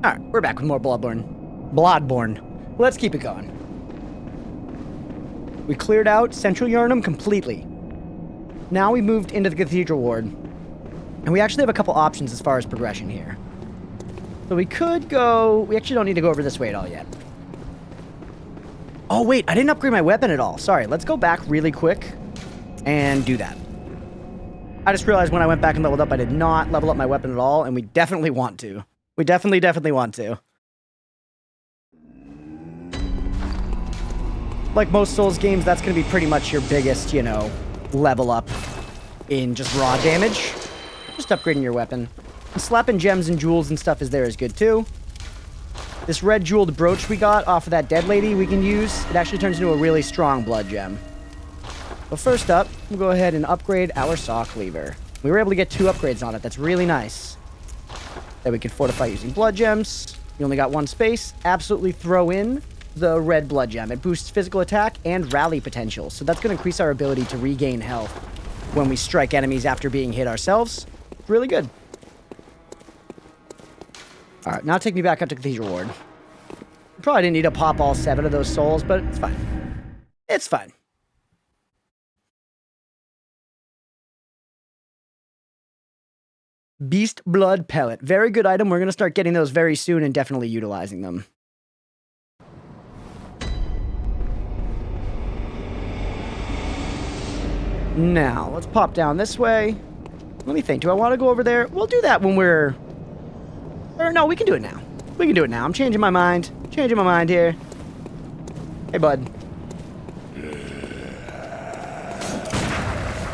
Alright, we're back with more Bloodborne. Let's keep it going. We cleared out Central Yharnam completely. Now we moved into the cathedral ward. And we actually have a couple options as far as progression here. So we could go... We actually don't need to go over this way at all yet. Oh wait, I didn't upgrade my weapon at all. Sorry, let's go back really quick and do that. I just realized when I went back and leveled up, I did not level up my weapon at all, and we definitely want to. We definitely want to. Like most Souls games, that's going to be pretty much your biggest, you know, level up in just raw damage. Just upgrading your weapon. And slapping gems and jewels and stuff is there is good too. This red jeweled brooch we got off of that dead lady we can use. It actually turns into a really strong blood gem. But first up, we'll go ahead and upgrade our saw cleaver. We were able to get 2 upgrades on it. That's really nice. That we can fortify using blood gems. You only got 1 space. Absolutely throw in the red blood gem. It boosts physical attack and rally potential. So that's going to increase our ability to regain health when we strike enemies after being hit ourselves. Really good. Alright, now take me back up to Cathedral Ward. Probably didn't need to pop all 7 of those souls, but it's fine. It's fine. Beast Blood Pellet. Very good item. We're going to start getting those very soon and definitely utilizing them. Now, let's pop down this way. Let me think. Do I want to go over there? We'll do that when we're... Or no, we can do it now. We can do it now. I'm changing my mind. Changing my mind here. Hey, bud.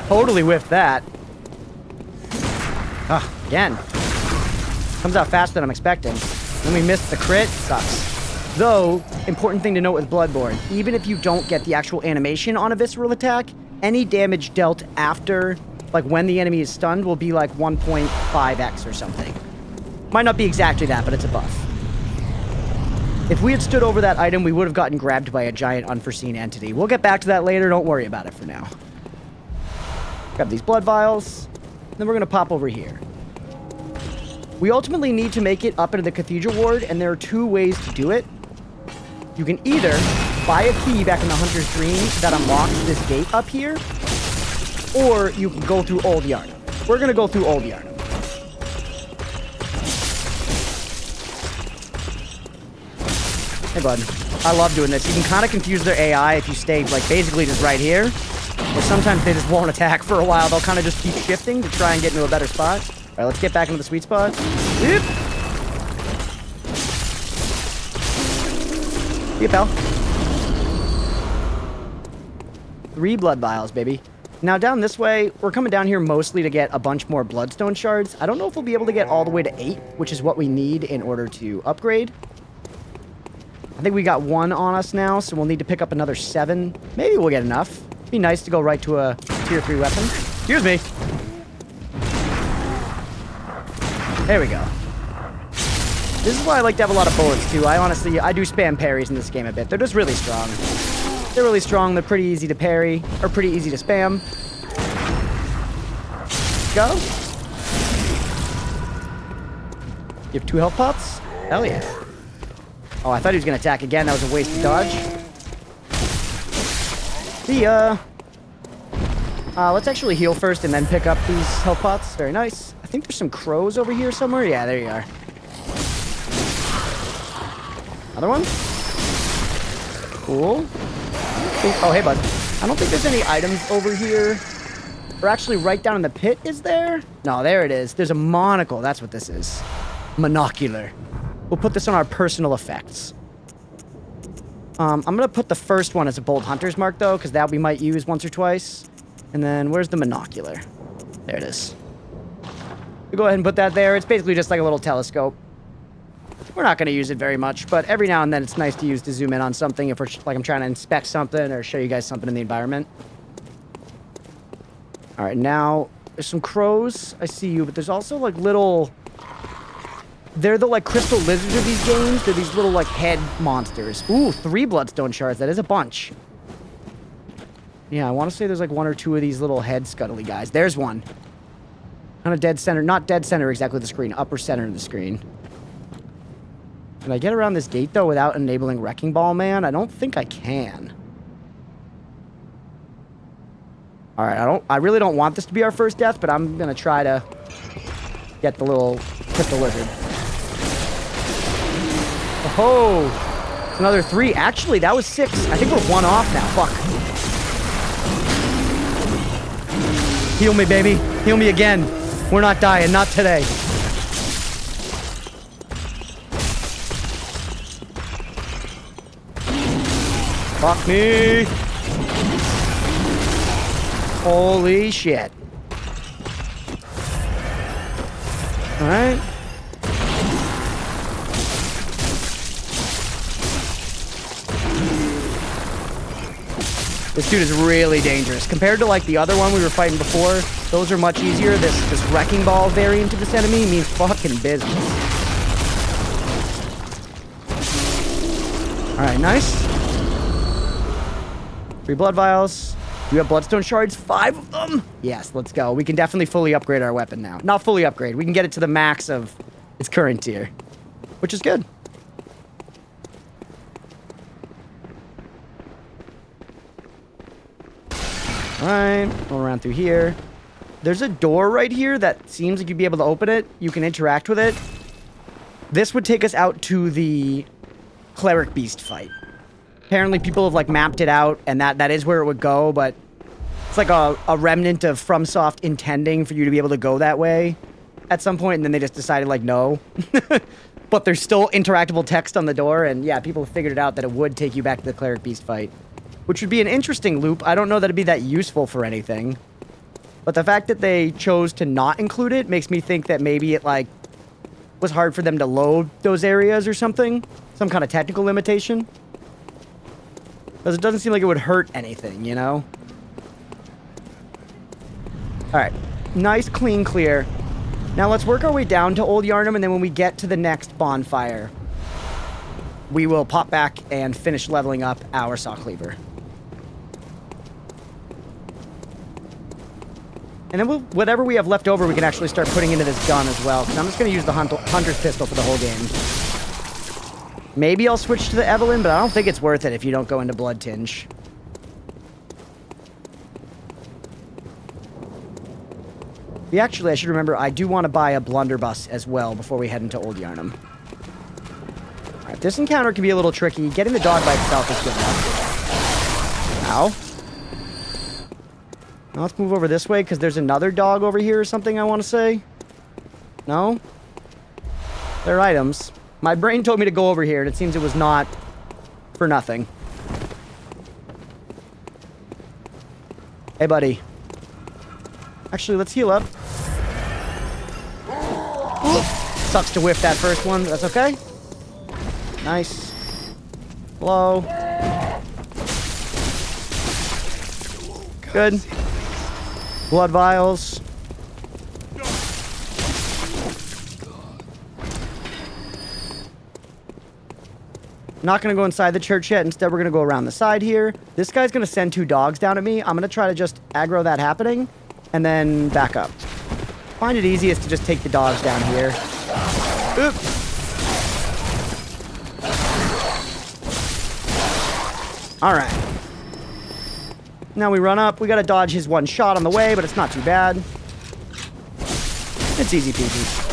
Totally whiffed that. Ah, again. Comes out faster than I'm expecting. When we missed the crit, sucks. Though, important thing to note with Bloodborne, even if you don't get the actual animation on a visceral attack, any damage dealt after, like when the enemy is stunned, will be like 1.5x or something. Might not be exactly that, but it's a buff. If we had stood over that item, we would have gotten grabbed by a giant unforeseen entity. We'll get back to that later, don't worry about it for now. Grab these blood vials. Then we're going to pop over here. We ultimately need to make it up into the cathedral ward, and there are 2 ways to do it. You can either buy a key back in the Hunter's Dream that unlocks this gate up here, or you can go through Old Yharnam. We're going to go through Old Yharnam. Hey, bud. I love doing this. You can kind of confuse their AI if you stay, like, basically just right here. Or sometimes they just won't attack for a while. They'll kind of just keep shifting to try and get into a better spot. All right, let's get back into the sweet spot. Yep. See you, pal. 3 blood vials, baby. Now, down this way, we're coming down here mostly to get a bunch more bloodstone shards. I don't know if we'll be able to get all the way to 8, which is what we need in order to upgrade. I think we got 1 on us now, so we'll need to pick up another 7. Maybe we'll get enough. Be nice to go right to a tier 3 weapon. Excuse me. There we go. This is why I like to have a lot of bullets too. I do spam parries in this game a bit. They're just really strong. They're really strong. They're pretty easy to parry, or pretty easy to spam. Go. You have 2 health pots? Hell yeah. Oh, I thought he was going to attack again. That was a waste of dodge. See ya. Let's actually heal first and then pick up these health pots. Very nice. I think there's some crows over here somewhere. Yeah, there you are. Another one. Cool. Oh, hey, bud. I don't think there's any items over here. Or actually, right down in the pit, is there? No, there it is. There's a monocle. That's what this is. Monocular. We'll put this on our personal effects. I'm going to put the first one as a bold hunter's mark, though, because that we might use once or twice. And then, where's the monocular? There it is. We'll go ahead and put that there. It's basically just like a little telescope. We're not going to use it very much, but every now and then it's nice to use to zoom in on something if we're, like, I'm trying to inspect something or show you guys something in the environment. All right, now, there's some crows. I see you, but there's also, like, little... They're the, like, crystal lizards of these games. They're these little, like, head monsters. Ooh, 3 bloodstone shards. That is a bunch. Yeah, I want to say there's, like, 1 or 2 of these little head scuttly guys. There's one. Kind of dead center. Not dead center exactly of the screen. Upper center of the screen. Can I get around this gate, though, without enabling Wrecking Ball Man? I don't think I can. Alright, I really don't want this to be our first death, but I'm gonna try to get the little crystal lizard. Oh, it's another 3. Actually, that was 6. I think we're 1 off now. Fuck. Heal me, baby. Heal me again. We're not dying. Not today. Fuck me. Holy shit. Alright. This dude is really dangerous. Compared to, like, the other one we were fighting before, those are much easier. This Wrecking Ball variant of this enemy means fucking business. Alright, nice. 3 blood vials. Do you have bloodstone shards? 5 of them? Yes, let's go. We can definitely fully upgrade our weapon now. Not fully upgrade. We can get it to the max of its current tier, which is good. Alright, go around through here. There's a door right here that seems like you'd be able to open it. You can interact with it. This would take us out to the cleric beast fight. Apparently people have, like, mapped it out, and that is where it would go, but it's like a remnant of FromSoft intending for you to be able to go that way at some point, and then they just decided, like, no. But there's still interactable text on the door, and yeah, people figured it out that it would take you back to the cleric beast fight, which would be an interesting loop. I don't know that it'd be that useful for anything, but the fact that they chose to not include it makes me think that maybe it, like, was hard for them to load those areas or something. Some kind of technical limitation. Because it doesn't seem like it would hurt anything, you know? Alright. Nice, clean clear. Now let's work our way down to Old Yharnam, and then when we get to the next bonfire, we will pop back and finish leveling up our Saw Cleaver. And then whatever we have left over, we can actually start putting into this gun as well. Because I'm just going to use the Hunter's Pistol for the whole game. Maybe I'll switch to the Evelyn, but I don't think it's worth it if you don't go into Blood Tinge. Actually, I should remember, I do want to buy a blunderbuss as well before we head into Old Yharnam. Alright, this encounter can be a little tricky. Getting the dog by itself is good enough. Ow. Now let's move over this way, because there's another dog over here or something I want to say. No? They're items. My brain told me to go over here, and it seems it was not for nothing. Hey, buddy. Actually, let's heal up. Ooh. Sucks to whiff that first one, but that's okay. Nice. Blow. Good. Blood vials. Not going to go inside the church yet. Instead, we're going to go around the side here. This guy's going to send 2 dogs down at me. I'm going to try to just aggro that happening and then back up. Find it easiest to just take the dogs down here. Oop. Alright. Now we run up. We got to dodge his one shot on the way, but it's not too bad. It's easy peasy.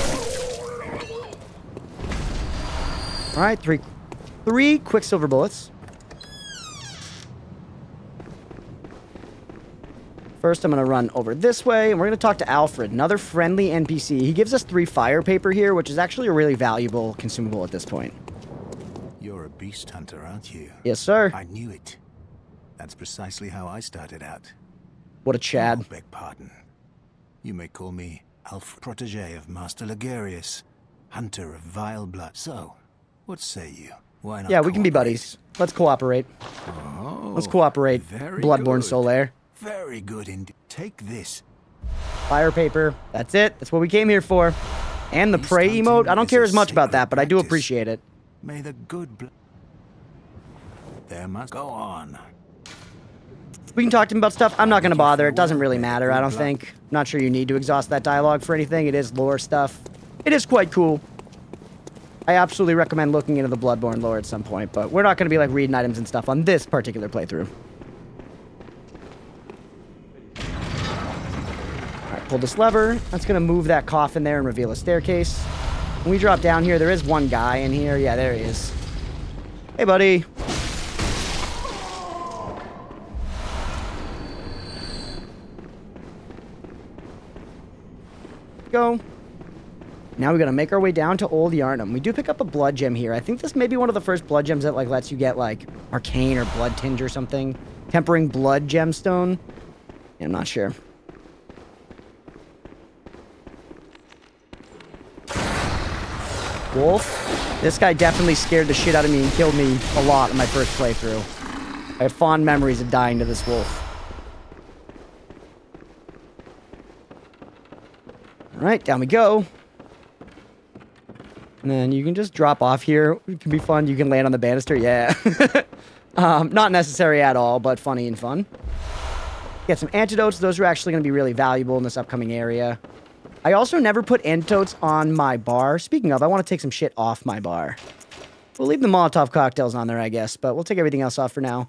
Alright, 3 Quicksilver bullets. First, I'm going to run over this way, and we're going to talk to Alfred, another friendly NPC. He gives us 3 fire paper here, which is actually a really valuable consumable at this point. You're a beast hunter, aren't you? Yes, sir. I knew it. That's precisely how I started out. What a Chad. Oh, beg pardon. You may call me Alfred, protege of Master Ligarius, hunter of vile blood. So, what say you? Why not? Yeah, we can be buddies. Let's cooperate. Oh, let's cooperate. Bloodborne Solaire. Very good indeed. Take this. Fire paper. That's it. That's what we came here for. And the prey emote. I don't care as much about that, but I do appreciate it. May the good there must go on. We can talk to him about stuff. I'm not going to bother. It doesn't really matter, I don't think. I'm not sure you need to exhaust that dialogue for anything. It is lore stuff. It is quite cool. I absolutely recommend looking into the Bloodborne lore at some point, but we're not going to be like reading items and stuff on this particular playthrough. Alright, pull this lever. That's going to move that coffin there and reveal a staircase. When we drop down here, there is one guy in here. Yeah, there he is. Hey, buddy. Go. Now we gotta make our way down to Old Yharnam. We do pick up a blood gem here. I think this may be one of the first blood gems that like lets you get like arcane or blood tinge or something. Tempering blood gemstone. Yeah, I'm not sure. Wolf. This guy definitely scared the shit out of me and killed me a lot in my first playthrough. I have fond memories of dying to this wolf. Alright, down we go. And then you can just drop off here. It can be fun. You can land on the banister. Yeah. Not necessary at all, but funny and fun. Get some antidotes. Those are actually going to be really valuable in this upcoming area. I also never put antidotes on my bar. Speaking of, I want to take some shit off my bar. We'll leave the Molotov cocktails on there, I guess, but we'll take everything else off for now.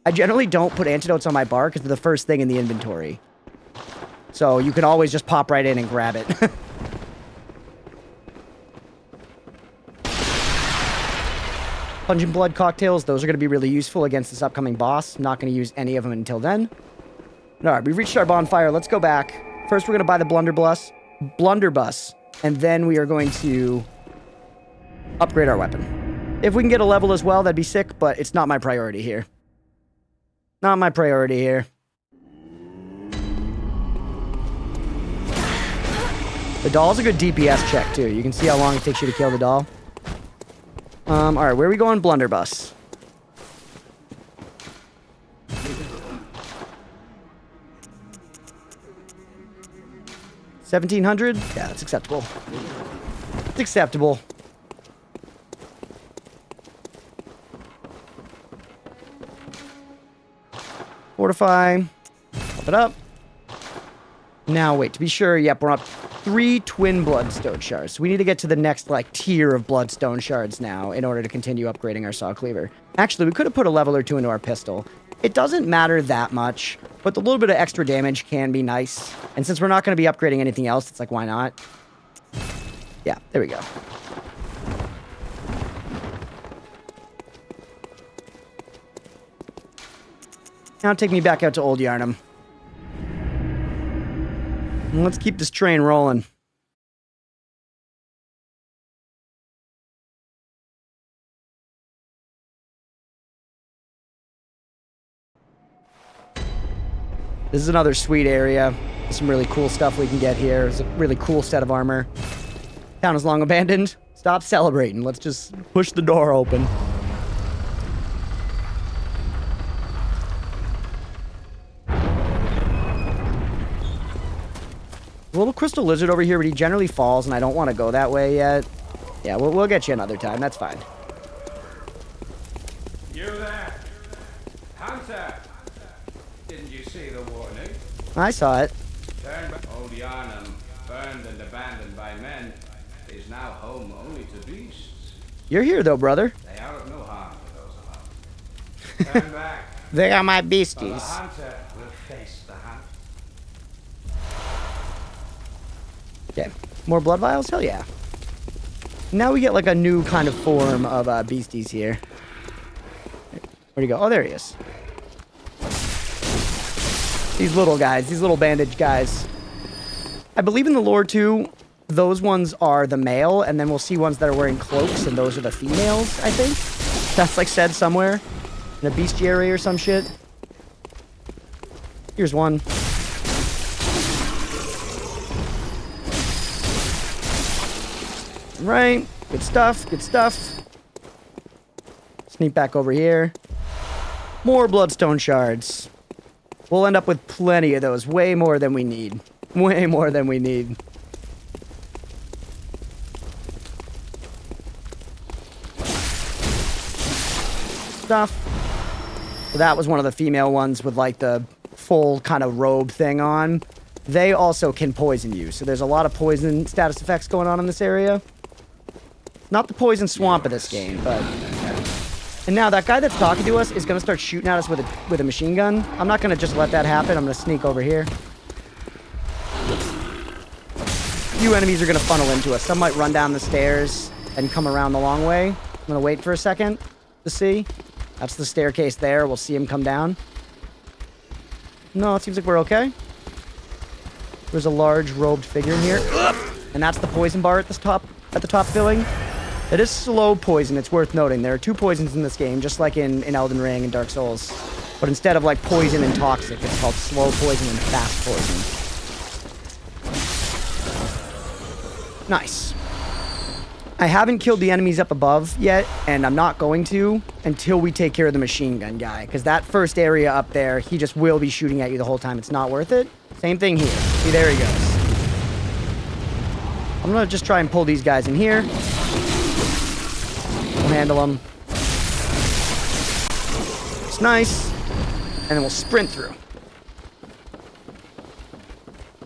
I generally don't put antidotes on my bar because they're the first thing in the inventory. So you can always just pop right in and grab it. Pungent blood cocktails, those are going to be really useful against this upcoming boss. Not going to use any of them until then. Alright, we've reached our bonfire. Let's go back. First, we're going to buy the blunderbuss, and then we are going to upgrade our weapon. If we can get a level as well, that'd be sick, but it's not my priority here. Not my priority here. The doll's a good DPS check, too. You can see how long it takes you to kill the doll. Alright, where are we going? Blunderbuss. $1,700? Yeah, that's acceptable. It's acceptable. Fortify. Pop it up. Now, wait, to be sure, yep, we're up 3 twin bloodstone shards. So we need to get to the next, like, tier of bloodstone shards now in order to continue upgrading our saw cleaver. Actually, we could have put a level or 2 into our pistol. It doesn't matter that much, but the little bit of extra damage can be nice. And since we're not going to be upgrading anything else, it's like, why not? Yeah, there we go. Now take me back out to Old Yharnam. And let's keep this train rolling. This is another sweet area. There's some really cool stuff we can get here. There's a really cool set of armor. Town is long abandoned. Stop celebrating. Let's just push the door open. A little crystal lizard over here, but he generally falls, and I don't want to go that way yet. Yeah, we'll get you another time. That's fine. You there? Hunter! Didn't you see the warning? I saw it. Turn back. Old Yharnam, burned and abandoned by men, is now home only to beasts. You're here, though, brother. They are of no harm to those alone. Turn back. They are my For the beasties. hunter will face the hunt. Okay. More blood vials? Hell yeah. Now we get like a new kind of form of beasties here. Where'd he go? Oh, there he is. These little guys. These little bandage guys. I believe in the lore, too, those ones are the male, and then we'll see ones that are wearing cloaks, and those are the females, I think. That's like said somewhere. In a bestiary or some shit. Here's one. Right. Good stuff. Good stuff. Sneak back over here. More bloodstone shards. We'll end up with plenty of those. Way more than we need. Way more than we need. Stuff. So that was one of the female ones with like the full kind of robe thing on. They also can poison you. So there's a lot of poison status effects going on in this area. Not the poison swamp of this game, but... And now that guy that's talking to us is going to start shooting at us with a machine gun. I'm not going to just let that happen. I'm going to sneak over here. A few enemies are going to funnel into us. Some might run down the stairs and come around the long way. I'm going to wait for a second to see. That's the staircase there. We'll see him come down. No, it seems like we're okay. There's a large robed figure in here. And that's the poison bar at the top filling. It is slow poison, it's worth noting. There are 2 poisons in this game, just like in Elden Ring and Dark Souls. But instead of like poison and toxic, it's called slow poison and fast poison. Nice. I haven't killed the enemies up above yet, and I'm not going to until we take care of the machine gun guy. Because that first area up there, he just will be shooting at you the whole time. It's not worth it. Same thing here. See, there he goes. I'm going to just try and pull these guys in here. We'll handle them. It's nice. And then we'll sprint through.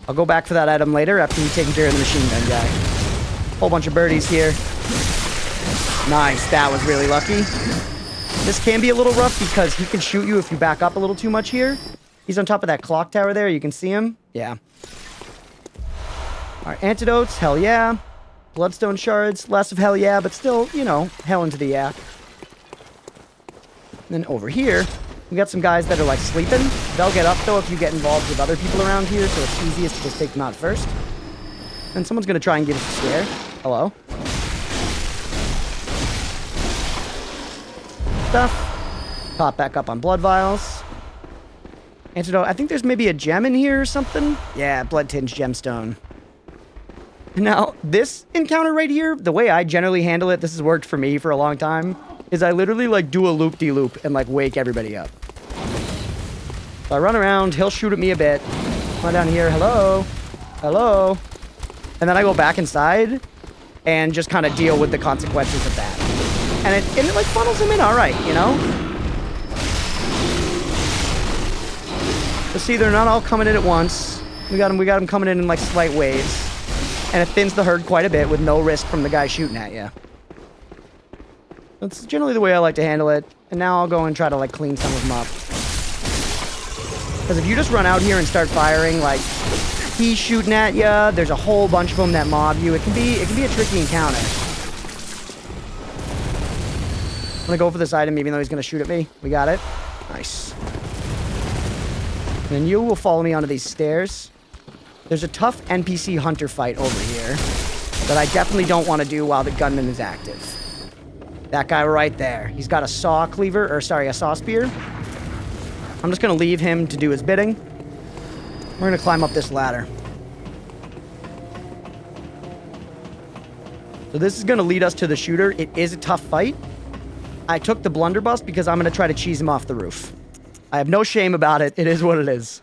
I'll go back for that item later after we've taken care of the machine gun guy. Whole bunch of birdies here. Nice. That was really lucky. This can be a little rough because he can shoot you if you back up a little too much here. He's on top of that clock tower there. You can see him. Yeah. All right, antidotes, hell yeah. Bloodstone shards, less of hell yeah, but still, you know, hell into the yeah. And then over here, we got some guys that are like sleeping. They'll get up though if you get involved with other people around here, so it's easiest to just take them out first. And someone's gonna try and give us a scare. Hello. Stuff. Pop back up on blood vials. Antidote, I think there's maybe a gem in here or something. Yeah, blood-tinged gemstone. Now, this encounter right here, the way I generally handle it, this has worked for me for a long time, is I literally, like, do a loop-de-loop and, like, wake everybody up. So I run around, he'll shoot at me a bit. Come down here, hello? Hello? And then I go back inside and just kind of deal with the consequences of that. And it like, funnels him in all right, you know? But see, they're not all coming in at once. We got them coming in like, slight waves. And it thins the herd quite a bit with no risk from the guy shooting at you. That's generally the way I like to handle it. And now I'll go and try to, like, clean some of them up. Because if you just run out here and start firing, like, he's shooting at you, there's a whole bunch of them that mob you. It can be a tricky encounter. I'm gonna go for this item even though he's gonna shoot at me. We got it. Nice. And then you will follow me onto these stairs. There's a tough NPC hunter fight over here that I definitely don't want to do while the gunman is active. That guy right there. He's got a saw cleaver, or sorry, a saw spear. I'm just going to leave him to do his bidding. We're going to climb up this ladder. So this is going to lead us to the shooter. It is a tough fight. I took the blunderbuss because I'm going to try to cheese him off the roof. I have no shame about it. It is what it is.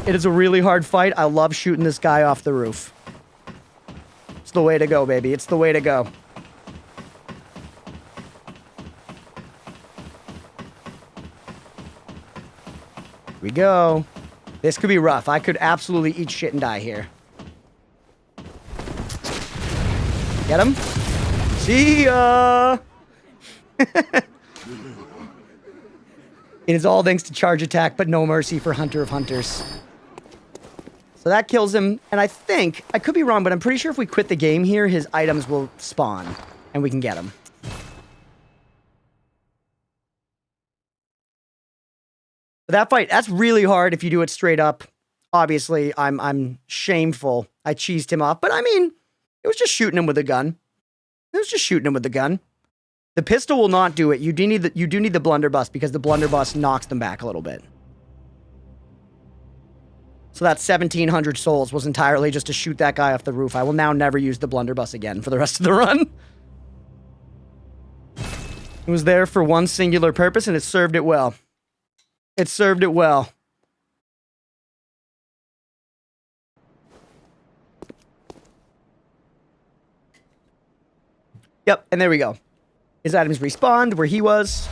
It is a really hard fight. I love shooting this guy off the roof. It's the way to go, baby. It's the way to go. Here we go. This could be rough. I could absolutely eat shit and die here. Get him? See ya! It is all thanks to charge attack, but no mercy for Hunter of Hunters. So that kills him, and I think, I could be wrong, but I'm pretty sure if we quit the game here, his items will spawn, and we can get them. But that fight, that's really hard if you do it straight up. Obviously, I'm shameful. I cheesed him off, but I mean, it was just shooting him with a gun. It was just shooting him with the gun. The pistol will not do it. You do need the blunderbuss because the blunderbuss knocks them back a little bit. So that 1,700 souls was entirely just to shoot that guy off the roof. I will now never use the blunderbuss again for the rest of the run. It was there for one singular purpose, and it served it well. It served it well. Yep, and there we go. His items respawned where he was.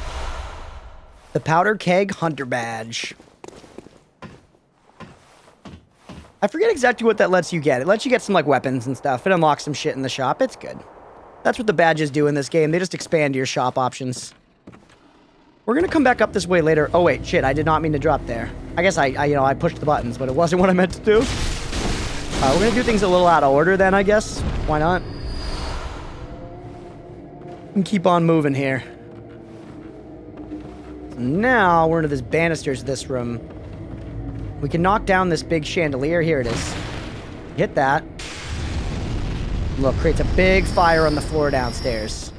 The Powder Keg Hunter Badge. I forget exactly what that lets you get. It lets you get some, like, weapons and stuff. It unlocks some shit in the shop. It's good. That's what the badges do in this game. They just expand your shop options. We're gonna come back up this way later. Oh wait, shit, I did not mean to drop there. I guess I pushed the buttons, but it wasn't what I meant to do. We're gonna do things a little out of order then, I guess. Why not? And keep on moving here. So now we're into this banisters of this room. We can knock down this big chandelier. Here it is. Hit that. Look, creates a big fire on the floor downstairs.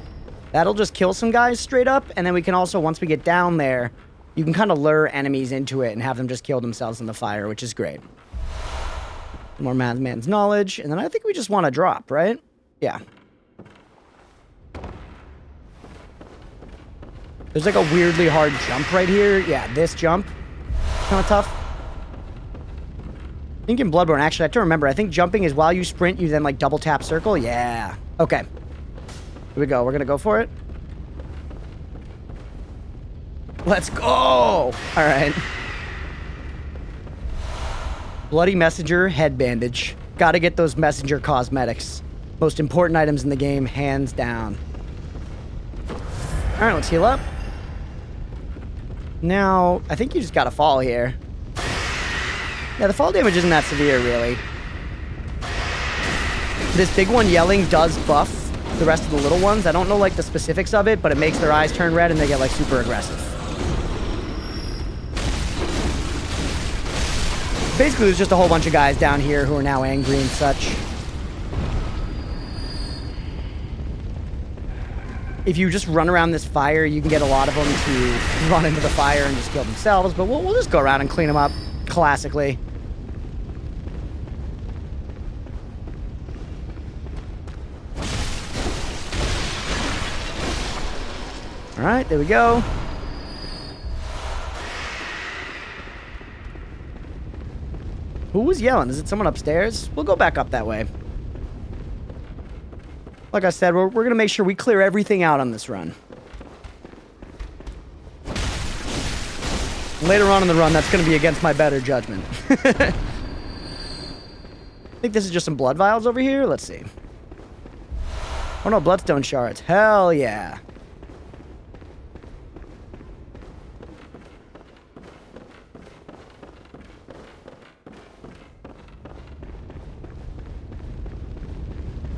That'll just kill some guys straight up, and then we can also, once we get down there, you can kind of lure enemies into it and have them just kill themselves in the fire, which is great. More madman's knowledge, and then I think we just want to drop, right? Yeah. There's like a weirdly hard jump right here. Yeah, this jump. Kind of tough. I think in Bloodborne, actually, I have to remember, I think jumping is while you sprint, you then like double tap circle. Yeah. Okay. Here we go. We're going to go for it. Let's go! All right. Bloody messenger head bandage. Gotta get those messenger cosmetics. Most important items in the game, hands down. All right, let's heal up. Now, I think you just gotta fall here. Yeah, the fall damage isn't that severe, really. This big one yelling does buff the rest of the little ones. I don't know, like, the specifics of it, but it makes their eyes turn red and they get, like, super aggressive. Basically, there's just a whole bunch of guys down here who are now angry and such. If you just run around this fire, you can get a lot of them to run into the fire and just kill themselves, but we'll just go around and clean them up classically. All right, there we go. Who was yelling? Is it someone upstairs? We'll go back up that way. Like I said, we're going to make sure we clear everything out on this run. Later on in the run, that's going to be against my better judgment. I think this is just some blood vials over here. Let's see. Oh no, bloodstone shards. Hell yeah.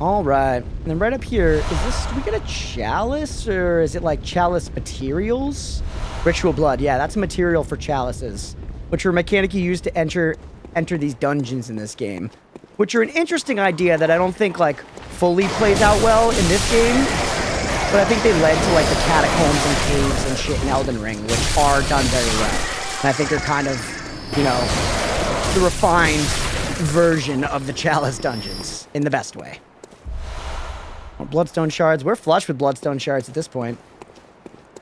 All right, and then right up here, is this, do we get a chalice, or is it like chalice materials? Ritual blood, yeah, that's a material for chalices, which are a mechanic you use to enter these dungeons in this game, which are an interesting idea that I don't think, like, fully plays out well in this game, but I think they led to, like, the catacombs and caves and shit in Elden Ring, which are done very well, and I think are kind of, you know, the refined version of the chalice dungeons, in the best way. Bloodstone shards. We're flush with bloodstone shards at this point.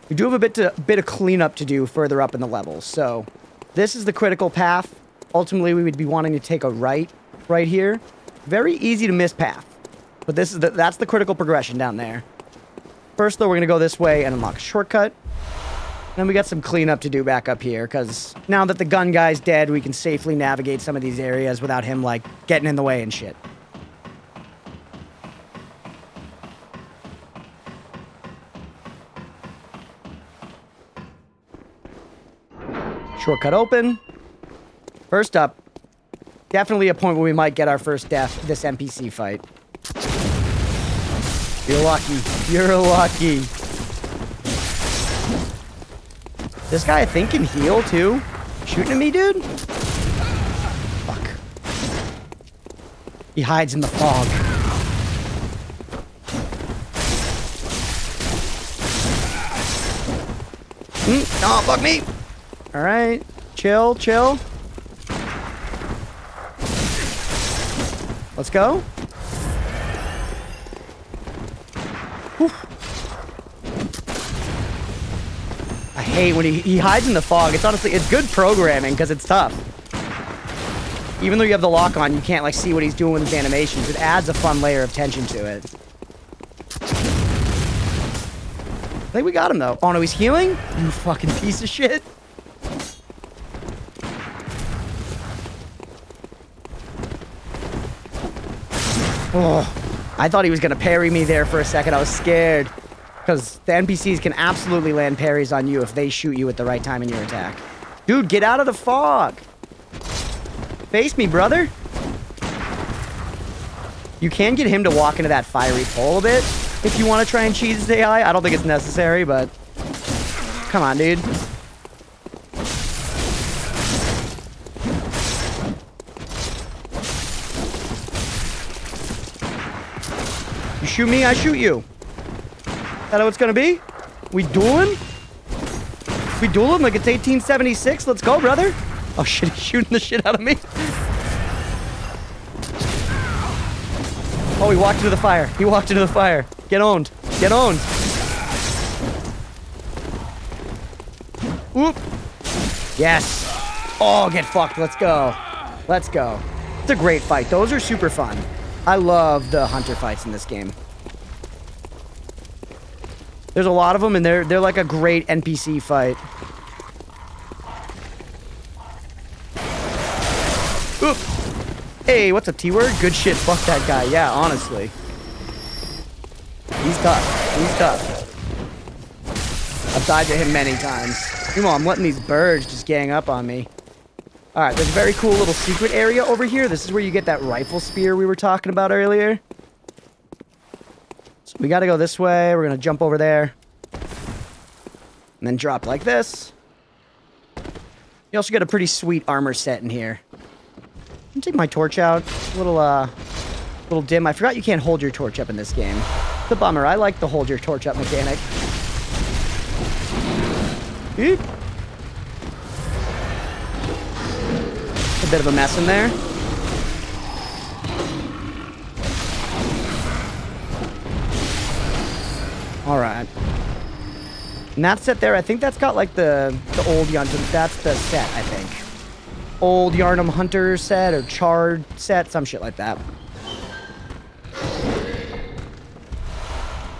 We do have a bit of cleanup to do further up in the levels. So this is the critical path. Ultimately, we would be wanting to take a right here. Very easy to miss path. But this is that's the critical progression down there. First, though, we're going to go this way and unlock a shortcut. Then we got some cleanup to do back up here, because now that the gun guy's dead, we can safely navigate some of these areas without him, like, getting in the way and shit. Shortcut open. First up, definitely a point where we might get our first death, this NPC fight. You're lucky. You're lucky. This guy, I think, can heal, too. Shooting at me, dude? Fuck. He hides in the fog. Oh, fuck me! Alright. Chill, chill. Let's go. Whew. I hate when he hides in the fog. It's honestly, it's good programming because it's tough. Even though you have the lock on, you can't like see what he's doing with his animations. It adds a fun layer of tension to it. I think we got him though. Oh no, he's healing? You fucking piece of shit. Oh, I thought he was going to parry me there for a second. I was scared. Because the NPCs can absolutely land parries on you if they shoot you at the right time in your attack. Dude, get out of the fog! Face me, brother! You can get him to walk into that fiery pole a bit if you want to try and cheese his AI. I don't think it's necessary, but... Come on, dude. You shoot me, I shoot you. Is that how it's gonna be? We dueling? We dueling like it's 1876? Let's go, brother. Oh shit, he's shooting the shit out of me. Oh, he walked into the fire. He walked into the fire. Get owned. Get owned. Whoop. Yes. Oh, get fucked. Let's go. Let's go. It's a great fight. Those are super fun. I love the hunter fights in this game. There's a lot of them, and they're like a great NPC fight. Oop. Hey, what's up, T-word? Good shit. Fuck that guy. Yeah, honestly. He's tough. He's tough. I've died to him many times. Come on, I'm letting these birds just gang up on me. Alright, there's a very cool little secret area over here. This is where you get that rifle spear we were talking about earlier. So we gotta go this way. We're gonna jump over there. And then drop like this. You also get a pretty sweet armor set in here. I'm gonna take my torch out. A little dim. I forgot you can't hold your torch up in this game. It's a bummer. I like the hold your torch up mechanic. Oop. A bit of a mess in there. Alright. And that set there, I think that's got like the old Yharnam. That's the set, I think. Old Yharnam Hunter set or Charred set, some shit like that.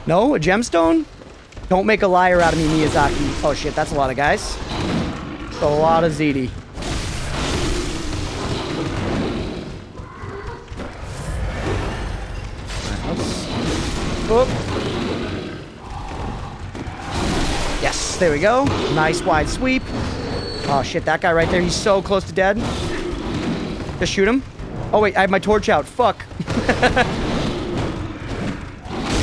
No? A gemstone? Don't make a liar out of me, Miyazaki. Oh shit, that's a lot of guys. That's a lot of ZD. Oop. Yes, there we go. Nice wide sweep. Oh shit, that guy right there, he's so close to dead. Just shoot him. Oh wait, I have my torch out. Fuck.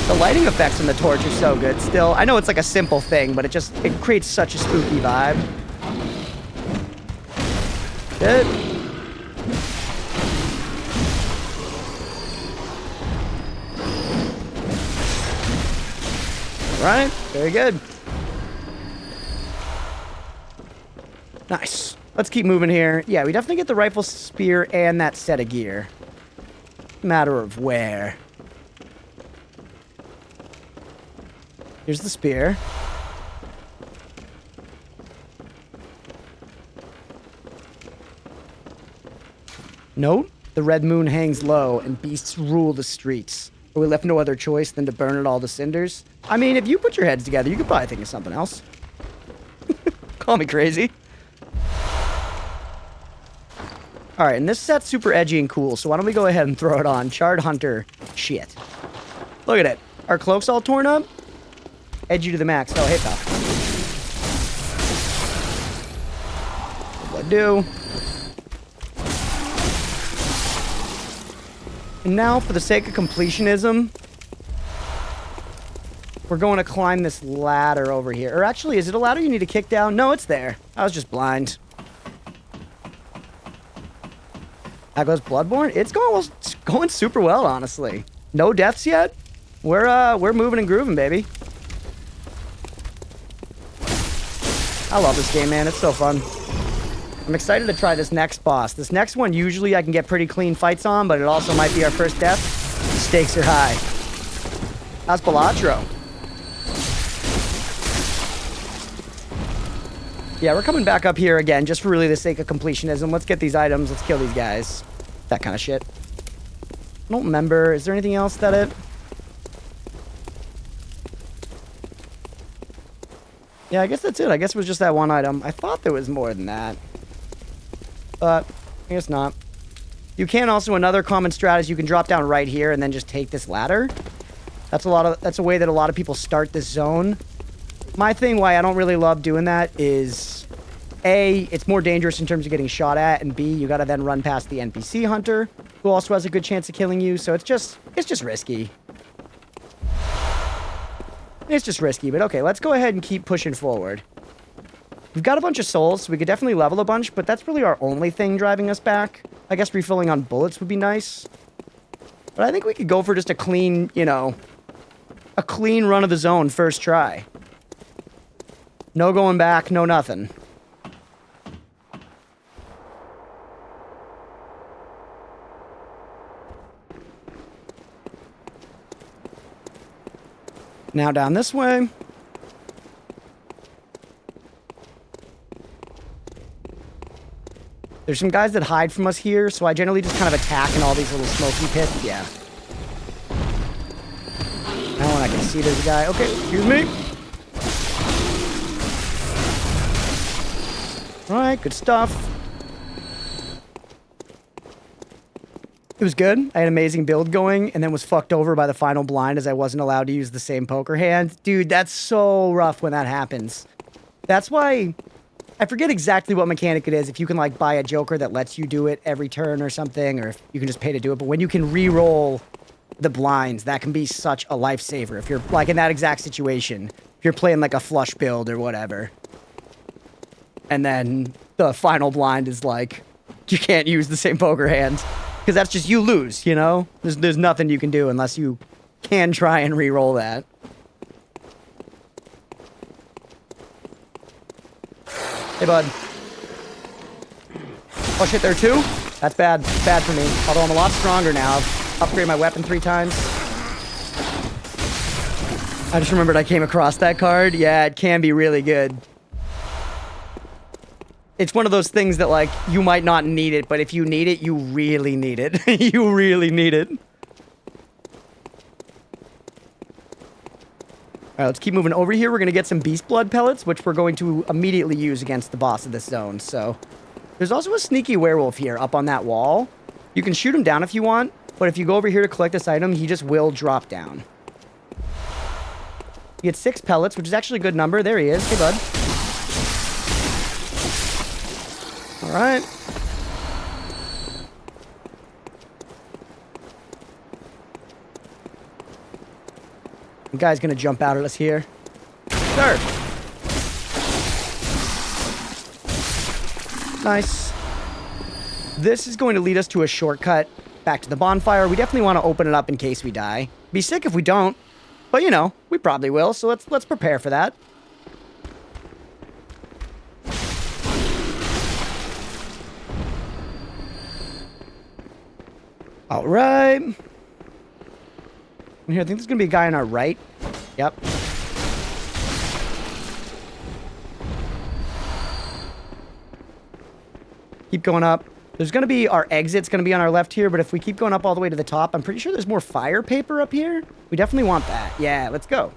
The lighting effects in the torch are so good still. I know it's like a simple thing, but it creates such a spooky vibe. Good. Right, very good. Nice. Let's keep moving here. Yeah, we definitely get the rifle spear and that set of gear. Matter of where. Here's the spear. Note, the red moon hangs low and beasts rule the streets. But we left no other choice than to burn it all to cinders. I mean, if you put your heads together, you could probably think of something else. Call me crazy. Alright, and this set's super edgy and cool, so why don't we go ahead and throw it on. Charred Hunter. Shit. Look at it. Our cloak's all torn up. Edgy to the max. Oh, hey, pal. What'll I do? And now, for the sake of completionism, we're going to climb this ladder over here. Or actually, is it a ladder you need to kick down? No, it's there. I was just blind. How goes Bloodborne? It's going super well, honestly. No deaths yet. We're moving and grooving, baby. I love this game, man. It's so fun. I'm excited to try this next boss. This next one, usually I can get pretty clean fights on, but it also might be our first death. The stakes are high. How's Balatro? Yeah, we're coming back up here again, just for really the sake of completionism. Let's get these items. Let's kill these guys. That kind of shit. I don't remember. Is there anything else that it... Yeah, I guess that's it. I guess it was just that one item. I thought there was more than that. But, I guess not. You can also, another common strat is you can drop down right here and then just take this ladder. That's a way that a lot of people start this zone. My thing why I don't really love doing that is, A, it's more dangerous in terms of getting shot at, and B, you gotta then run past the NPC hunter, who also has a good chance of killing you, so it's just risky. It's just risky, but okay, let's go ahead and keep pushing forward. We've got a bunch of souls, so we could definitely level a bunch, but that's really our only thing driving us back. I guess refilling on bullets would be nice. But I think we could go for just a clean, you know, a clean run of the zone first try. No going back, no nothing. Now down this way. There's some guys that hide from us here, so I generally just kind of attack in all these little smoky pits. Yeah. Now when I can see there's a guy. Okay, excuse me. Alright, good stuff. It was good. I had an amazing build going, and then was fucked over by the final blind as I wasn't allowed to use the same poker hand. Dude, that's so rough when that happens. That's why... I forget exactly what mechanic it is, if you can, like, buy a Joker that lets you do it every turn or something, or if you can just pay to do it, but when you can re-roll the blinds, that can be such a lifesaver. If you're, like, in that exact situation, if you're playing, like, a flush build or whatever, and then the final blind is, like, you can't use the same poker hand, because that's just, you lose, you know? There's nothing you can do unless you can try and re-roll that. Hey, bud. Oh, shit, there too? That's bad. Bad for me. Although I'm a lot stronger now. I've upgraded my weapon 3 times. I just remembered I came across that card. Yeah, it can be really good. It's one of those things that, like, you might not need it, but if you need it, you really need it. You really need it. All right, let's keep moving over here. We're going to get some beast blood pellets, which we're going to immediately use against the boss of this zone. So there's also a sneaky werewolf here up on that wall. You can shoot him down if you want, but if you go over here to collect this item, he just will drop down. You get 6 pellets, which is actually a good number. There he is. Hey, bud. All right. The guy's gonna jump out at us here. Sir! Nice. This is going to lead us to a shortcut back to the bonfire. We definitely want to open it up in case we die. Be sick if we don't. But, you know, we probably will, so let's prepare for that. Alright. Here, I think there's going to be a guy on our right. Yep. Keep going up. There's going to be our exit's going to be on our left here, but if we keep going up all the way to the top, I'm pretty sure there's more fire paper up here. We definitely want that. Yeah, let's go.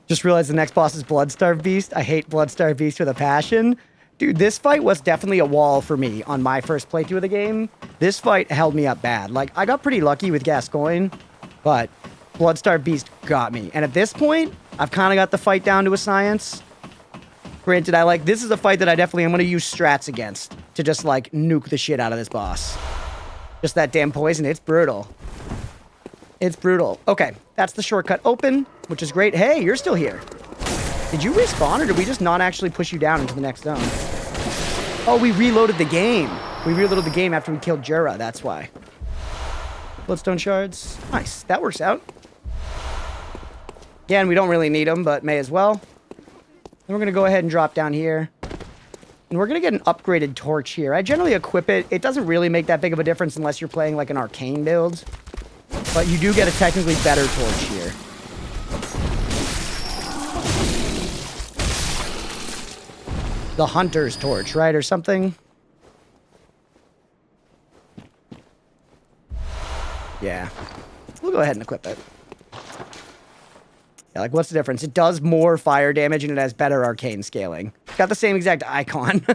Just realized the next boss is Bloodstarved Beast. I hate Bloodstarved Beast with a passion. Dude, this fight was definitely a wall for me on my first playthrough of the game. This fight held me up bad. Like, I got pretty lucky with Gascoigne, but Bloodstarved Beast got me. And at this point, I've kind of got the fight down to a science. Granted, this is a fight that I definitely am going to use strats against to just, like, nuke the shit out of this boss. Just that damn poison, it's brutal. It's brutal. Okay, that's the shortcut open, which is great. Hey, you're still here. Did you respawn, or did we just not actually push you down into the next zone? Oh, we reloaded the game. We reloaded the game after we killed Jura, that's why. Bloodstone shards. Nice, that works out. Again, we don't really need them, but may as well. Then we're going to go ahead and drop down here. And we're going to get an upgraded torch here. I generally equip it. It doesn't really make that big of a difference unless you're playing like an arcane build. But you do get a technically better torch here. The hunter's torch, right? Or something? Yeah. It's a little go ahead and equip it. Yeah, like, what's the difference? It does more fire damage and it has better arcane scaling. It's got the same exact icon.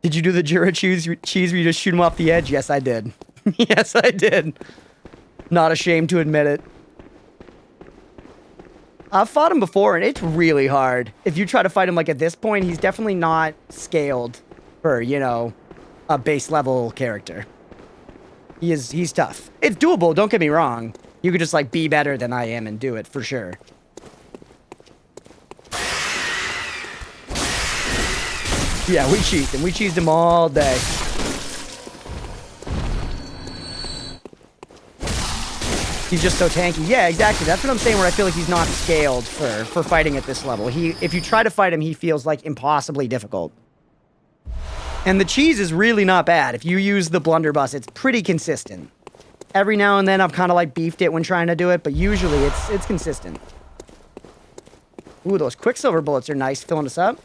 Did you do the Jura cheese where you just shoot him off the edge? Yes, I did. Yes, I did. Not ashamed to admit it. I've fought him before, and it's really hard. If you try to fight him, like, at this point, he's definitely not scaled for, you know, a base level character. He's tough. It's doable, don't get me wrong. You could just, like, be better than I am and do it, for sure. Yeah, we cheesed him. We cheesed him all day. He's just so tanky. Yeah, exactly. That's what I'm saying, where I feel like he's not scaled for fighting at this level. If you try to fight him, he feels, like, impossibly difficult. And the cheese is really not bad. If you use the blunderbuss, it's pretty consistent. Every now and then, I've kind of, like, beefed it when trying to do it, but usually it's consistent. Ooh, those Quicksilver bullets are nice, filling us up.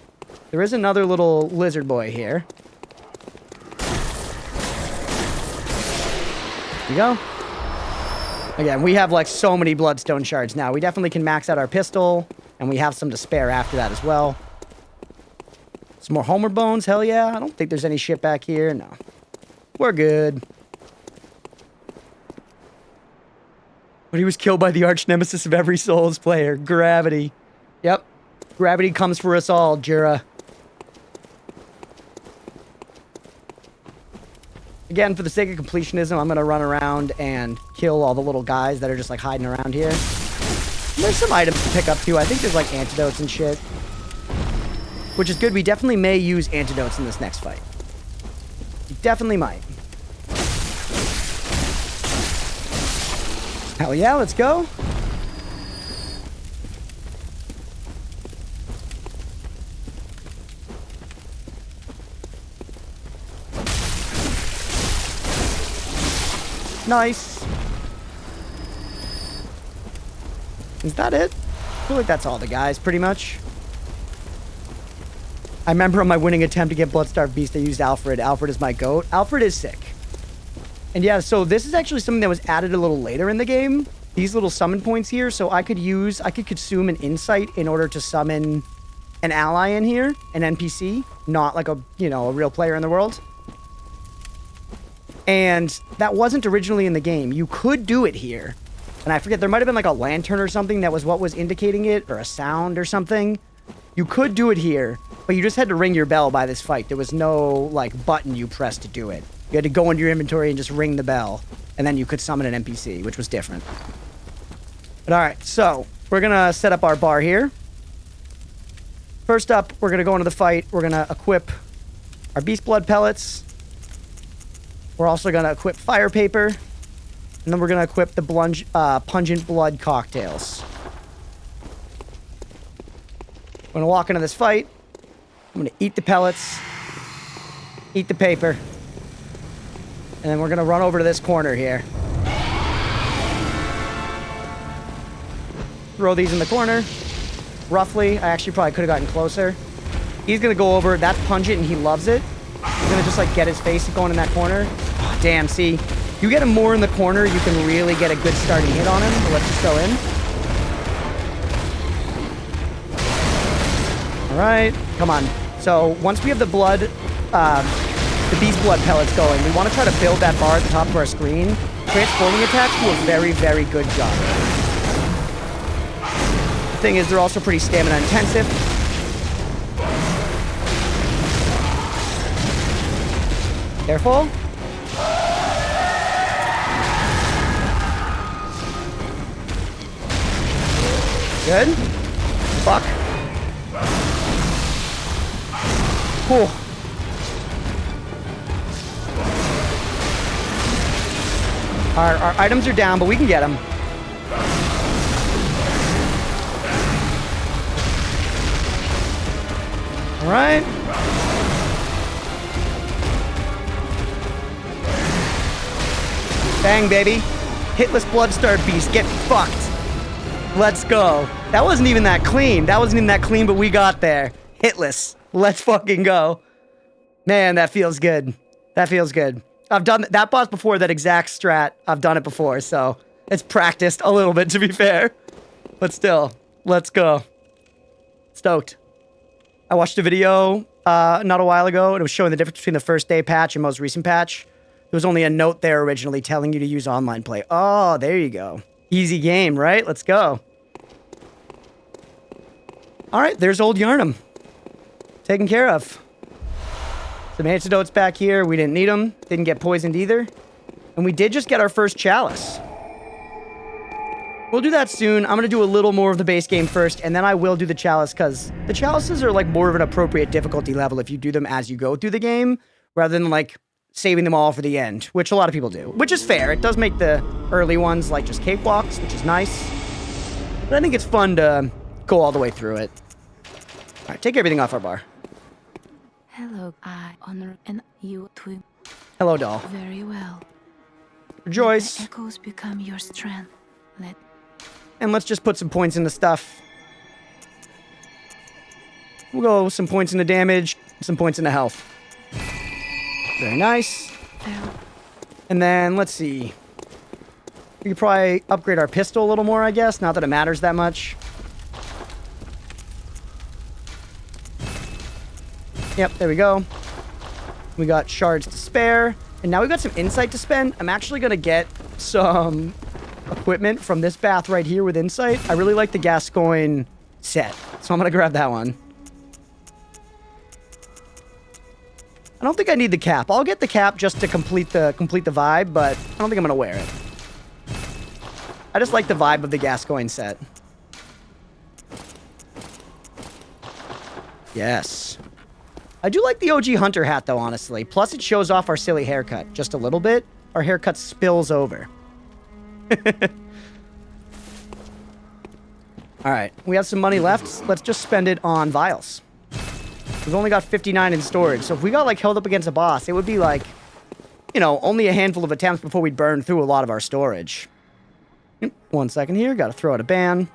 There is another little lizard boy here. There you go. Again, we have, like, so many bloodstone shards now. We definitely can max out our pistol, and we have some to spare after that as well. Some more Homer bones, hell yeah. I don't think there's any shit back here, no. We're good. But he was killed by the arch nemesis of every Souls player, Gravity. Yep. Gravity comes for us all, Jura. Again, for the sake of completionism, I'm going to run around and kill all the little guys that are just, like, hiding around here. There's some items to pick up, too. I think there's, like, antidotes and shit. Which is good. We definitely may use antidotes in this next fight. We definitely might. Hell yeah, let's go. Nice. Is that it? I feel like that's all the guys, pretty much. I remember on my winning attempt to get Bloodstarved Beast, I used Alfred. Alfred is my goat. Alfred is sick. And yeah, so this is actually something that was added a little later in the game. These little summon points here, so I could consume an insight in order to summon an ally in here, an NPC, not like a real player in the world. And that wasn't originally in the game. You could do it here. And I forget, there might have been like a lantern or something that was what was indicating it, or a sound or something. You could do it here, but you just had to ring your bell by this fight. There was no, like, button you pressed to do it. You had to go into your inventory and just ring the bell, and then you could summon an NPC, which was different. But alright, so, we're gonna set up our bar here. First up, we're gonna go into the fight. We're gonna equip our Beast Blood pellets. We're also gonna equip Fire Paper. And then we're gonna equip the Pungent Blood cocktails. I'm gonna walk into this fight. I'm gonna eat the pellets, eat the paper, and then we're gonna run over to this corner here. Throw these in the corner, roughly. I actually probably could have gotten closer. He's gonna go over. That's Pungent, and he loves it. He's gonna just like get his face going in that corner. Oh, damn, see, you get him more in the corner, you can really get a good starting hit on him. So let's just go in. All right, come on. So once we have the blood, the beast blood pellets going, we want to try to build that bar at the top of our screen. Transforming attacks do a very, very good job. The thing is, they're also pretty stamina intensive. Careful. Good. Fuck. Cool. Our items are down, but we can get them. All right. Bang, baby. Hitless Bloodstarved Beast. Get fucked. Let's go. That wasn't even that clean. That wasn't even that clean, but we got there. Hitless. Let's fucking go. Man, that feels good. That feels good. I've done that boss before, that exact strat. I've done it before, so it's practiced a little bit, to be fair. But still, let's go. Stoked. I watched a video not a while ago, and it was showing the difference between the first day patch and most recent patch. There was only a note there originally telling you to use online play. Oh, there you go. Easy game, right? Let's go. All right, there's old Yharnam. Taken care of. Some antidotes back here. We didn't need them. Didn't get poisoned either. And we did just get our first chalice. We'll do that soon. I'm going to do a little more of the base game first, and then I will do the chalice, because the chalices are like more of an appropriate difficulty level if you do them as you go through the game, rather than like saving them all for the end, which a lot of people do, which is fair. It does make the early ones like just cakewalks, which is nice. But I think it's fun to go all the way through it. All right, take everything off our bar. Hello, I honor and you too. Hello, doll. Very well. Rejoice. The echoes become your strength. And let's just put some points into stuff. We'll go some points into damage, some points into health. Very nice. And then, let's see. We could probably upgrade our pistol a little more, I guess. Not that it matters that much. Yep, there we go. We got shards to spare. And now we've got some insight to spend. I'm actually going to get some equipment from this bath right here with insight. I really like the Gascoigne set, so I'm going to grab that one. I don't think I need the cap. I'll get the cap just to complete the vibe, but I don't think I'm going to wear it. I just like the vibe of the Gascoigne set. Yes. I do like the OG Hunter hat, though, honestly. Plus, it shows off our silly haircut just a little bit. Our haircut spills over. Alright, we have some money left. Let's just spend it on vials. We've only got 59 in storage, so if we got, like, held up against a boss, it would be, like, you know, only a handful of attempts before we'd burn through a lot of our storage. 1 second here, gotta throw out a ban.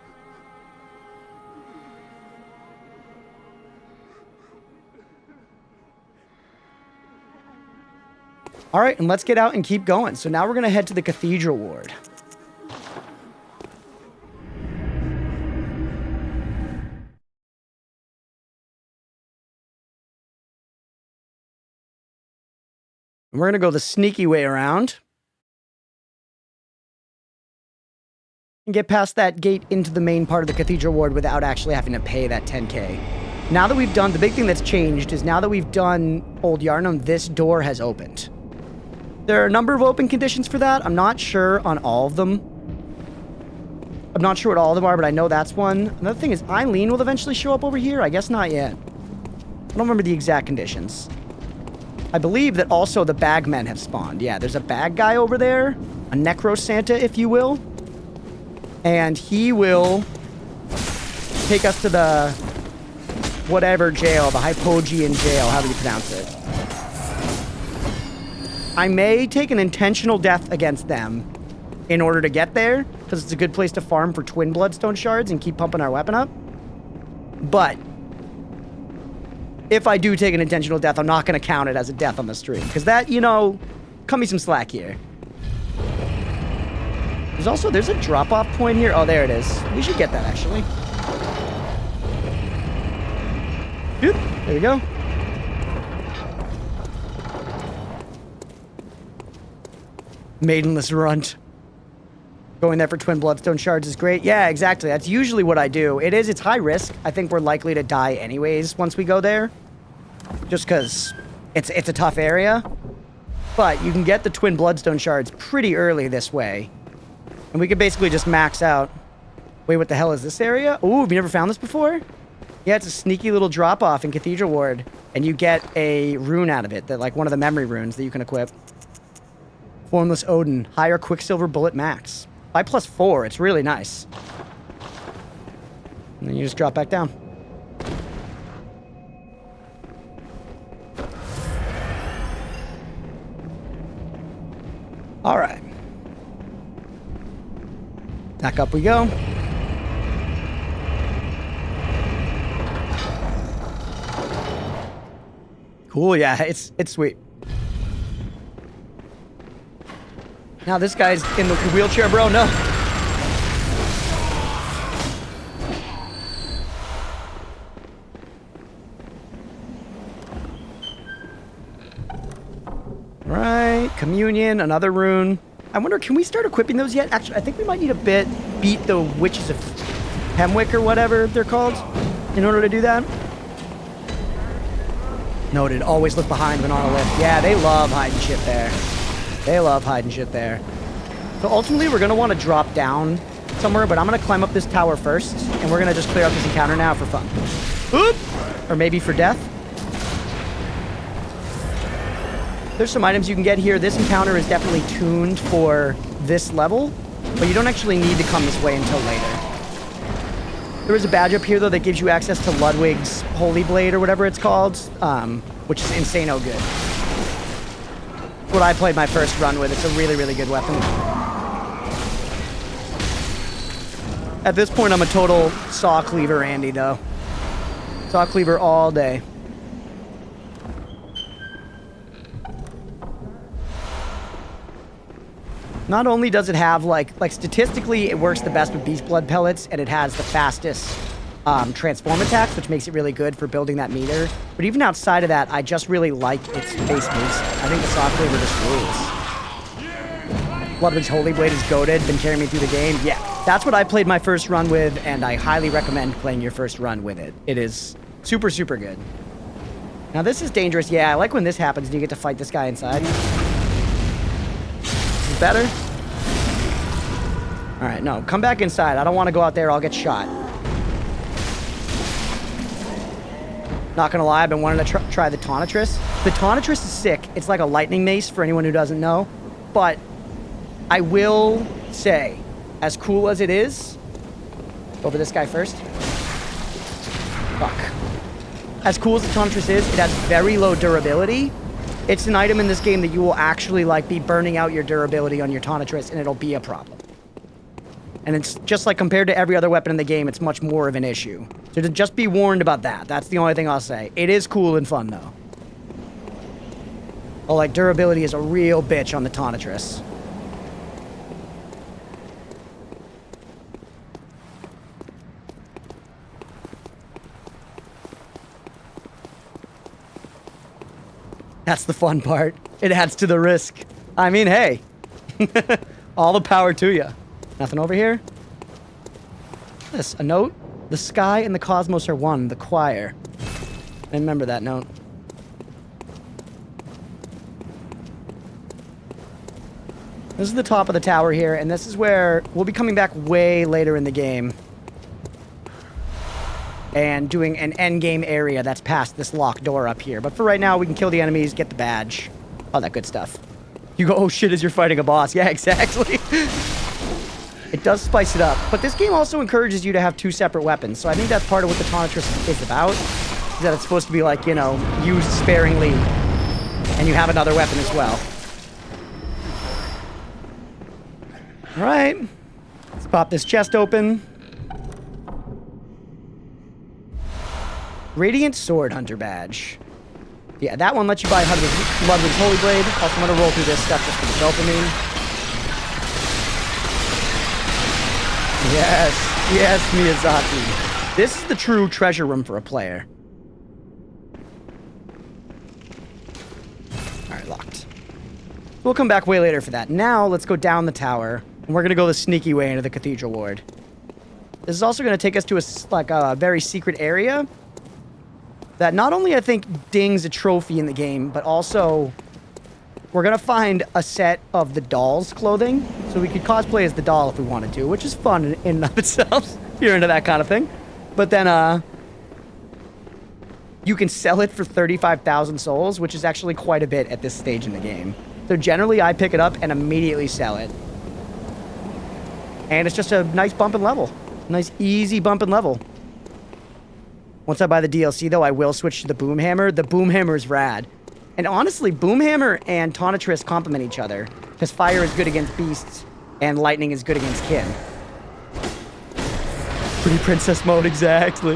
Alright, and let's get out and keep going. So now we're gonna head to the cathedral ward. And we're going to go the sneaky way around. And get past that gate into the main part of the cathedral ward without actually having to pay that 10k. Now that we've done, the big thing that's changed is now that we've done Old Yharnam, this door has opened. There are a number of open conditions for that. I'm not sure on all of them. I'm not sure what all of them are, but I know that's one. Another thing is Eileen will eventually show up over here. I guess not yet. I don't remember the exact conditions. I believe that also the bagmen have spawned. Yeah, there's a bag guy over there. A necro Santa, if you will. And he will take us to the whatever jail, the Hypogean jail, however you pronounce it. I may take an intentional death against them in order to get there, because it's a good place to farm for twin bloodstone shards and keep pumping our weapon up. But if I do take an intentional death, I'm not going to count it as a death on the stream. Because that, you know, cut me some slack here. There's a drop-off point here. Oh, there it is. We should get that, actually. Boop. There we go. Maidenless runt. Going there for twin bloodstone shards is great. Yeah, exactly. That's usually what I do. It's high risk. I think we're likely to die anyways once we go there. Just because it's a tough area. But you can get the twin bloodstone shards pretty early this way. And we could basically just max out. Wait, what the hell is this area? Ooh, have you never found this before? Yeah, it's a sneaky little drop-off in Cathedral Ward. And you get a rune out of it, that like one of the memory runes that you can equip. Formless Odin. Higher Quicksilver Bullet Max. By +4, it's really nice. And then you just drop back down. Alright. Back up we go. Cool, yeah, it's sweet. Now this guy's in the wheelchair, bro. No. Right, communion, another rune. I wonder, can we start equipping those yet? Actually, I think we might need a bit beat the witches of Hemwick or whatever they're called in order to do that. Noted, always look behind when on a lift. Yeah, they love hiding shit there. They love hiding shit there. So ultimately, we're going to want to drop down somewhere, but I'm going to climb up this tower first, and we're going to just clear out this encounter now for fun. Oop! Or maybe for death. There's some items you can get here. This encounter is definitely tuned for this level, but you don't actually need to come this way until later. There is a badge up here, though, that gives you access to Ludwig's Holy Blade, or whatever it's called, which is insane-o good. What I played my first run with. It's a really, really good weapon. At this point, I'm a total saw cleaver Andy, though. Saw cleaver all day. Not only does it have, like statistically, it works the best with beast blood pellets, and it has the fastest transform attacks, which makes it really good for building that meter. But even outside of that, I just really like its base moves. I think the saw cleaver just rules. Ludwig's Holy Blade is goated, been carrying me through the game. Yeah, that's what I played my first run with, and I highly recommend playing your first run with it. It is super, super good. Now this is dangerous. Yeah, I like when this happens and you get to fight this guy inside. Better? Alright, no. Come back inside. I don't want to go out there. I'll get shot. Not gonna lie, I've been wanting to try the Tonitrus. The Tonitrus is sick. It's like a lightning mace for anyone who doesn't know. But I will say, as cool as it is... Over this guy first. Fuck. As cool as the Tonitrus is, it has very low durability. It's an item in this game that you will actually, like, be burning out your durability on your Tonitrus, and it'll be a problem. And it's just like compared to every other weapon in the game, it's much more of an issue. So to just be warned about that. That's the only thing I'll say. It is cool and fun, though. Oh, like, durability is a real bitch on the Tonitrus. That's the fun part. It adds to the risk. I mean, hey. All the power to you. Nothing over here? This, a note. The sky and the cosmos are one, the choir. I remember that note. This is the top of the tower here, and this is where we'll be coming back way later in the game. And doing an endgame area that's past this locked door up here. But for right now, we can kill the enemies, get the badge. All that good stuff. You go, oh shit, as you're fighting a boss. Yeah, exactly. It does spice it up. But this game also encourages you to have two separate weapons. So I think that's part of what the Tonitrus is about. Is that it's supposed to be like, you know, used sparingly. And you have another weapon as well. Alright. Let's pop this chest open. Radiant Sword Hunter Badge. Yeah, that one lets you buy Ludwig's Holy Blade. Also, I'm going to roll through this stuff just for the dopamine. Yes. Yes, Miyazaki. This is the true treasure room for a player. Alright, locked. We'll come back way later for that. Now, let's go down the tower. And we're going to go the sneaky way into the cathedral ward. This is also going to take us to a very secret area. That not only, I think, dings a trophy in the game, but also we're going to find a set of the doll's clothing. So we could cosplay as the doll if we wanted to, which is fun in and of itself, if you're into that kind of thing. But then, you can sell it for 35,000 souls, which is actually quite a bit at this stage in the game. So generally, I pick it up and immediately sell it. And it's just a nice bump in level. Nice, easy bump in level. Once I buy the DLC, though, I will switch to the Boomhammer. The Boomhammer is rad. And honestly, Boomhammer and Tonitrus complement each other. Because fire is good against beasts, and lightning is good against kin. Pretty princess mode, exactly.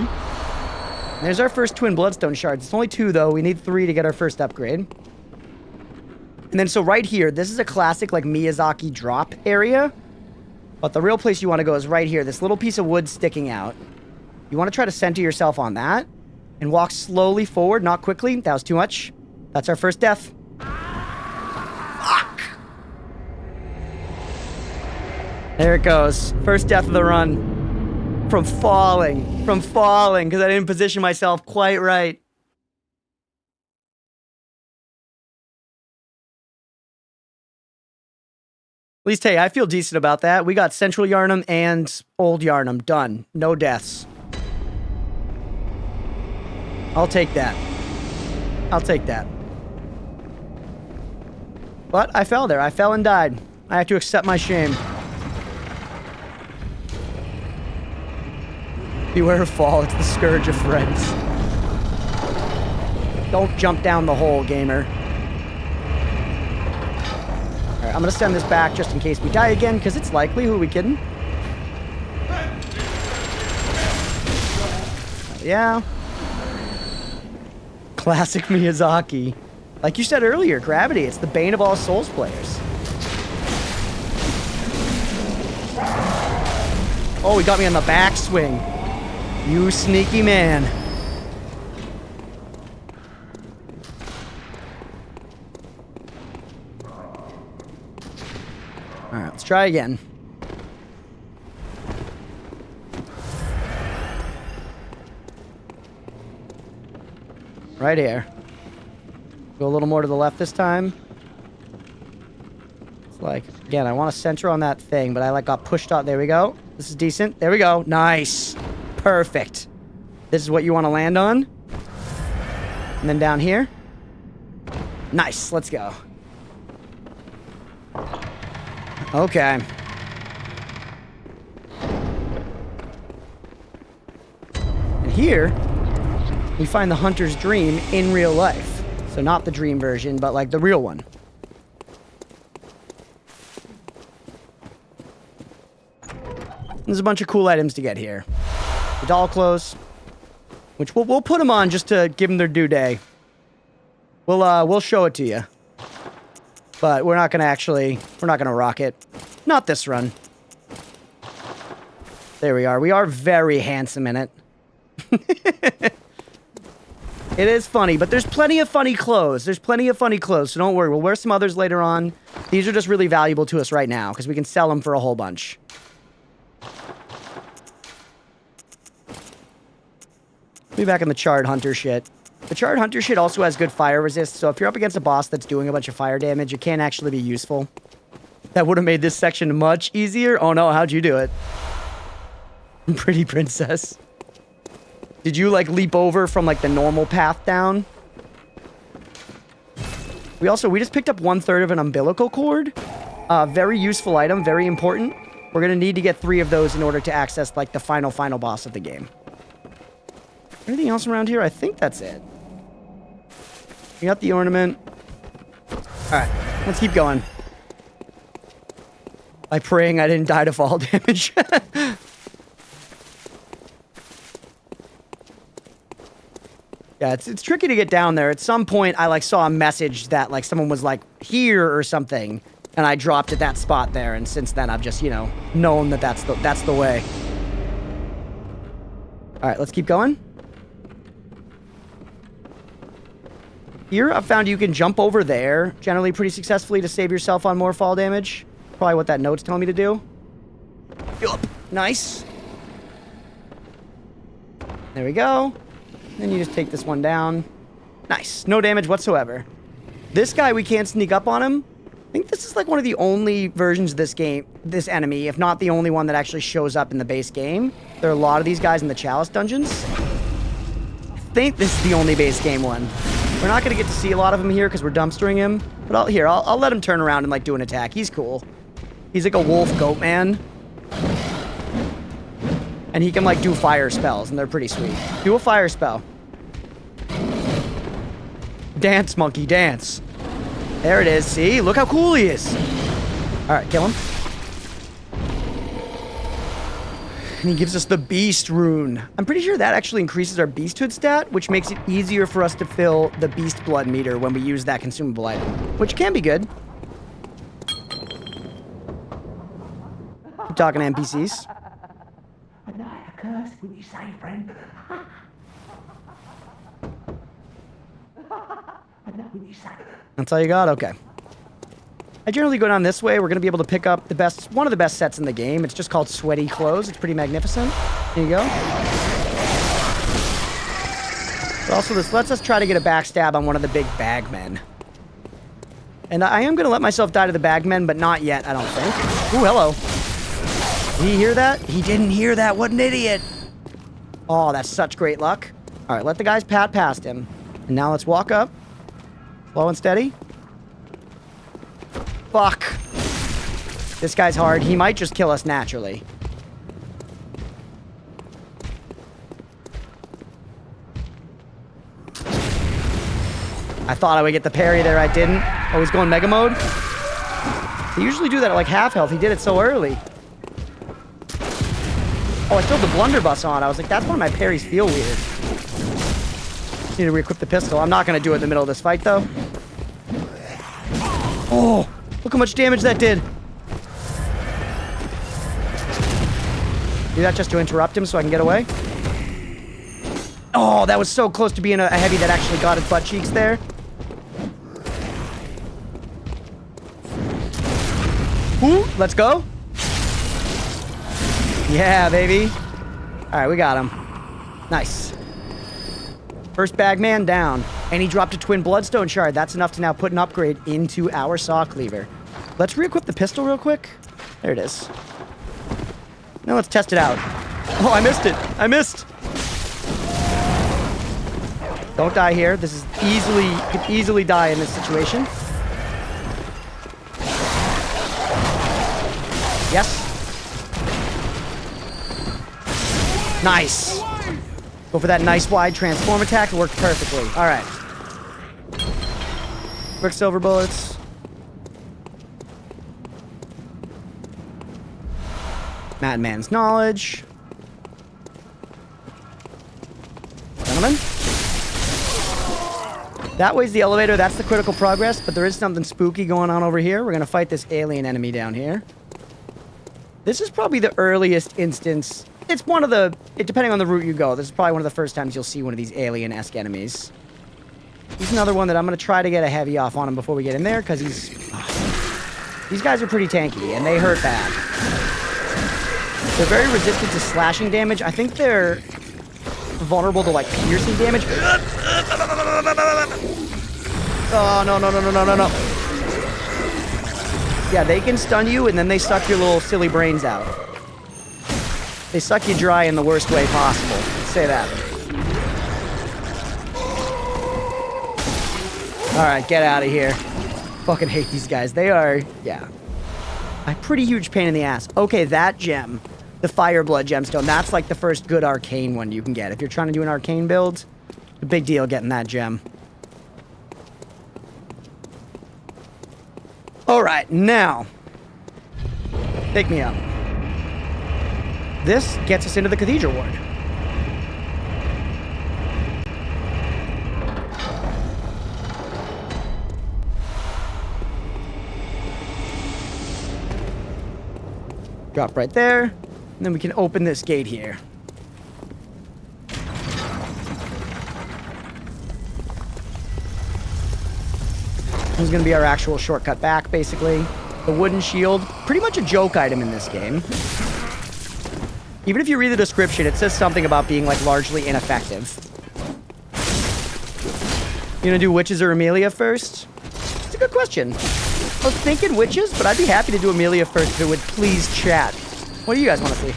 There's our first twin bloodstone shards. It's only 2 though. We need 3 to get our first upgrade. And then so right here, this is a classic like Miyazaki drop area. But the real place you want to go is right here. This little piece of wood sticking out. You want to try to center yourself on that. And walk slowly forward, not quickly. That was too much. That's our first death. Fuck. There it goes. First death of the run. From falling, because I didn't position myself quite right. At least, hey, I feel decent about that. We got Central Yharnam and Old Yharnam done. No deaths. I'll take that. I'll take that. But I fell there. I fell and died. I have to accept my shame. Beware of fall. It's the scourge of friends. Don't jump down the hole, gamer. Alright, I'm gonna send this back just in case we die again, because it's likely. Who are we kidding? Yeah. Classic Miyazaki. Like you said earlier, gravity. It's the bane of all Souls players. Oh, he got me on the backswing. You sneaky man. Alright, let's try again. Right here. Go a little more to the left this time. It's like, again, I want to center on that thing, but I like got pushed out. There we go. This is decent. There we go. Nice. Perfect. This is what you want to land on. And then down here. Nice. Let's go. Okay. And here, we find the hunter's dream in real life. So not the dream version, but like the real one. There's a bunch of cool items to get here. The doll clothes, which we'll put them on just to give them their due day. We'll show it to you. But we're not gonna rock it. Not this run. There we are. We are very handsome in it. It is funny, but there's plenty of funny clothes. There's plenty of funny clothes, so don't worry. We'll wear some others later on. These are just really valuable to us right now, because we can sell them for a whole bunch. Be back in the Charred Hunter shit. The Charred Hunter shit also has good fire resist, so if you're up against a boss that's doing a bunch of fire damage, it can actually be useful. That would have made this section much easier. Oh no, how'd you do it? Pretty princess. Did you, like, leap over from, like, the normal path down? We just picked up 1/3 of an umbilical cord. Very useful item, very important. We're gonna need to get 3 of those in order to access, like, the final boss of the game. Anything else around here? I think that's it. We got the ornament. Alright, let's keep going. By praying I didn't die to fall damage. Yeah, it's tricky to get down there. At some point, I like saw a message that like someone was like here or something, and I dropped at that spot there. And since then, I've just known that that's the way. All right, let's keep going. Here, I've found you can jump over there generally pretty successfully to save yourself on more fall damage. Probably what that note's telling me to do. Yup, nice. There we go. Then you just take this one down. Nice. No damage whatsoever. This guy, we can't sneak up on him. I think this is like one of the only versions of this game, this enemy, if not the only one that actually shows up in the base game. There are a lot of these guys in the Chalice dungeons. I think this is the only base game one. We're not going to get to see a lot of him here because we're dumpstering him. But I'll let him turn around and like do an attack. He's cool. He's like a wolf goat man. And he can like do fire spells and they're pretty sweet. Do a fire spell. Dance, monkey, dance. There it is. See? Look how cool he is. Alright, kill him. And he gives us the Beast Rune. I'm pretty sure that actually increases our Beasthood stat, which makes it easier for us to fill the Beast Blood meter when we use that consumable item, which can be good. Keep talking to NPCs. That's all you got? Okay. I generally go down this way. We're going to be able to pick up one of the best sets in the game. It's just called Sweaty Clothes. It's pretty magnificent. Here you go. But also, this lets us try to get a backstab on one of the big bagmen. And I am going to let myself die to the bagmen, but not yet, I don't think. Ooh, hello. Did he hear that? He didn't hear that. What an idiot. Oh, that's such great luck. All right, let the guys pat past him. And now let's walk up. Slow and steady. Fuck. This guy's hard. He might just kill us naturally. I thought I would get the parry there. I didn't. Oh, he's going mega mode? They usually do that at like half health. He did it so early. Oh, I still have the blunderbuss on. I was like, that's why my parries feel weird. Need to re-equip the pistol. I'm not going to do it in the middle of this fight, though. Oh, look how much damage that did. Do that just to interrupt him so I can get away. Oh, that was so close to being a heavy that actually got his butt cheeks there. Ooh, let's go. Yeah, baby. All right, we got him. Nice. First bagman down. And he dropped a twin bloodstone shard. That's enough to now put an upgrade into our saw cleaver. Let's re-equip the pistol real quick. There it is. Now let's test it out. Oh, I missed it. I missed. Don't die here. This is could easily die in this situation. Yes. Nice. Go for that nice wide transform attack. It worked perfectly. All right. Quicksilver bullets. Madman's knowledge. Gentlemen. That way's the elevator. That's the critical progress, but there is something spooky going on over here. We're going to fight this alien enemy down here. This is probably the earliest instance. It's one of the... depending on the route you go, this is probably one of the first times you'll see one of these alien-esque enemies. He's another one that I'm going to try to get a heavy off on him before we get in there, because he's... these guys are pretty tanky, and they hurt bad. They're very resistant to slashing damage. I think they're vulnerable to, like, piercing damage. Oh, no, no, no, no, no, no, no. Yeah, they can stun you, and then they suck your little silly brains out. They suck you dry in the worst way possible. Let's say that. Alright, get out of here. Fucking hate these guys. They are, yeah. A pretty huge pain in the ass. Okay, that gem. The Fireblood gemstone. That's like the first good arcane one you can get. If you're trying to do an arcane build, it's a big deal getting that gem. Alright, now. Pick me up. This gets us into the cathedral ward. Drop right there, and then we can open this gate here. This is going to be our actual shortcut back, basically. The wooden shield, pretty much a joke item in this game. Even if you read the description, it says something about being, like, largely ineffective. You gonna do witches or Amelia first? It's a good question. I was thinking witches, but I'd be happy to do Amelia first if it would please chat. What do you guys want to see?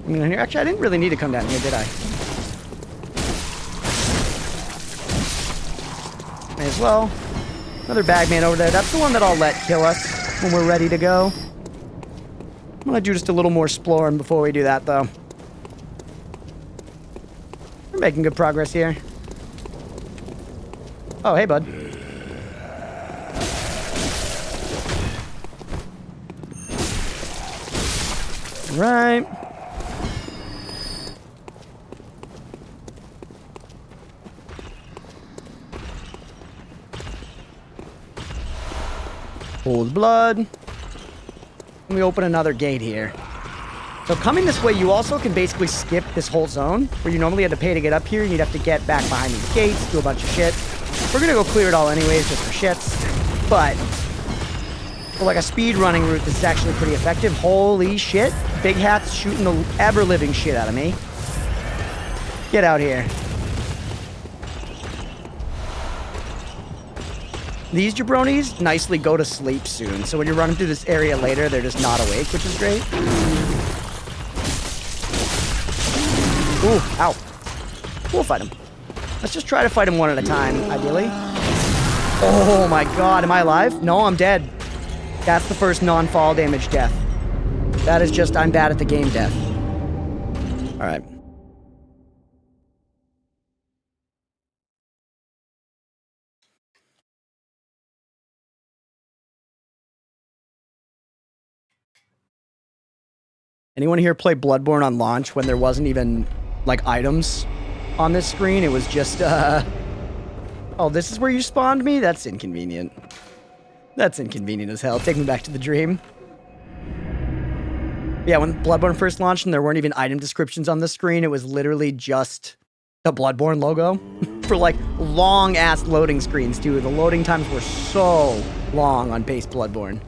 I mean, actually, I didn't really need to come down here, did I? May as well. Another bagman over there. That's the one that I'll let kill us when we're ready to go. I'm gonna do just a little more exploring before we do that, though. We're making good progress here. Oh, hey, bud. Right. Hold blood. Let me open another gate here. So coming this way, you also can basically skip this whole zone, where you normally had to pay to get up here, and you'd have to get back behind these gates, do a bunch of shit. We're gonna go clear it all anyways, just for shits. But for like a speed running route, this is actually pretty effective. Holy shit. Big Hat's shooting the ever-living shit out of me. Get out here. These jabronis nicely go to sleep soon, so when you're running through this area later, they're just not awake, which is great. Ooh, ow. We'll fight him. Let's just try to fight him one at a time, ideally. Oh my god, am I alive? No, I'm dead. That's the first non-fall damage death. That is just, I'm bad at the game death. Alright. Anyone here play Bloodborne on launch when there wasn't even, like, items on this screen? It was just, oh, this is where you spawned me? That's inconvenient. That's inconvenient as hell. Take me back to the dream. Yeah, when Bloodborne first launched and there weren't even item descriptions on the screen, it was literally just the Bloodborne logo. For, like, long-ass loading screens, too. The loading times were so long on base Bloodborne.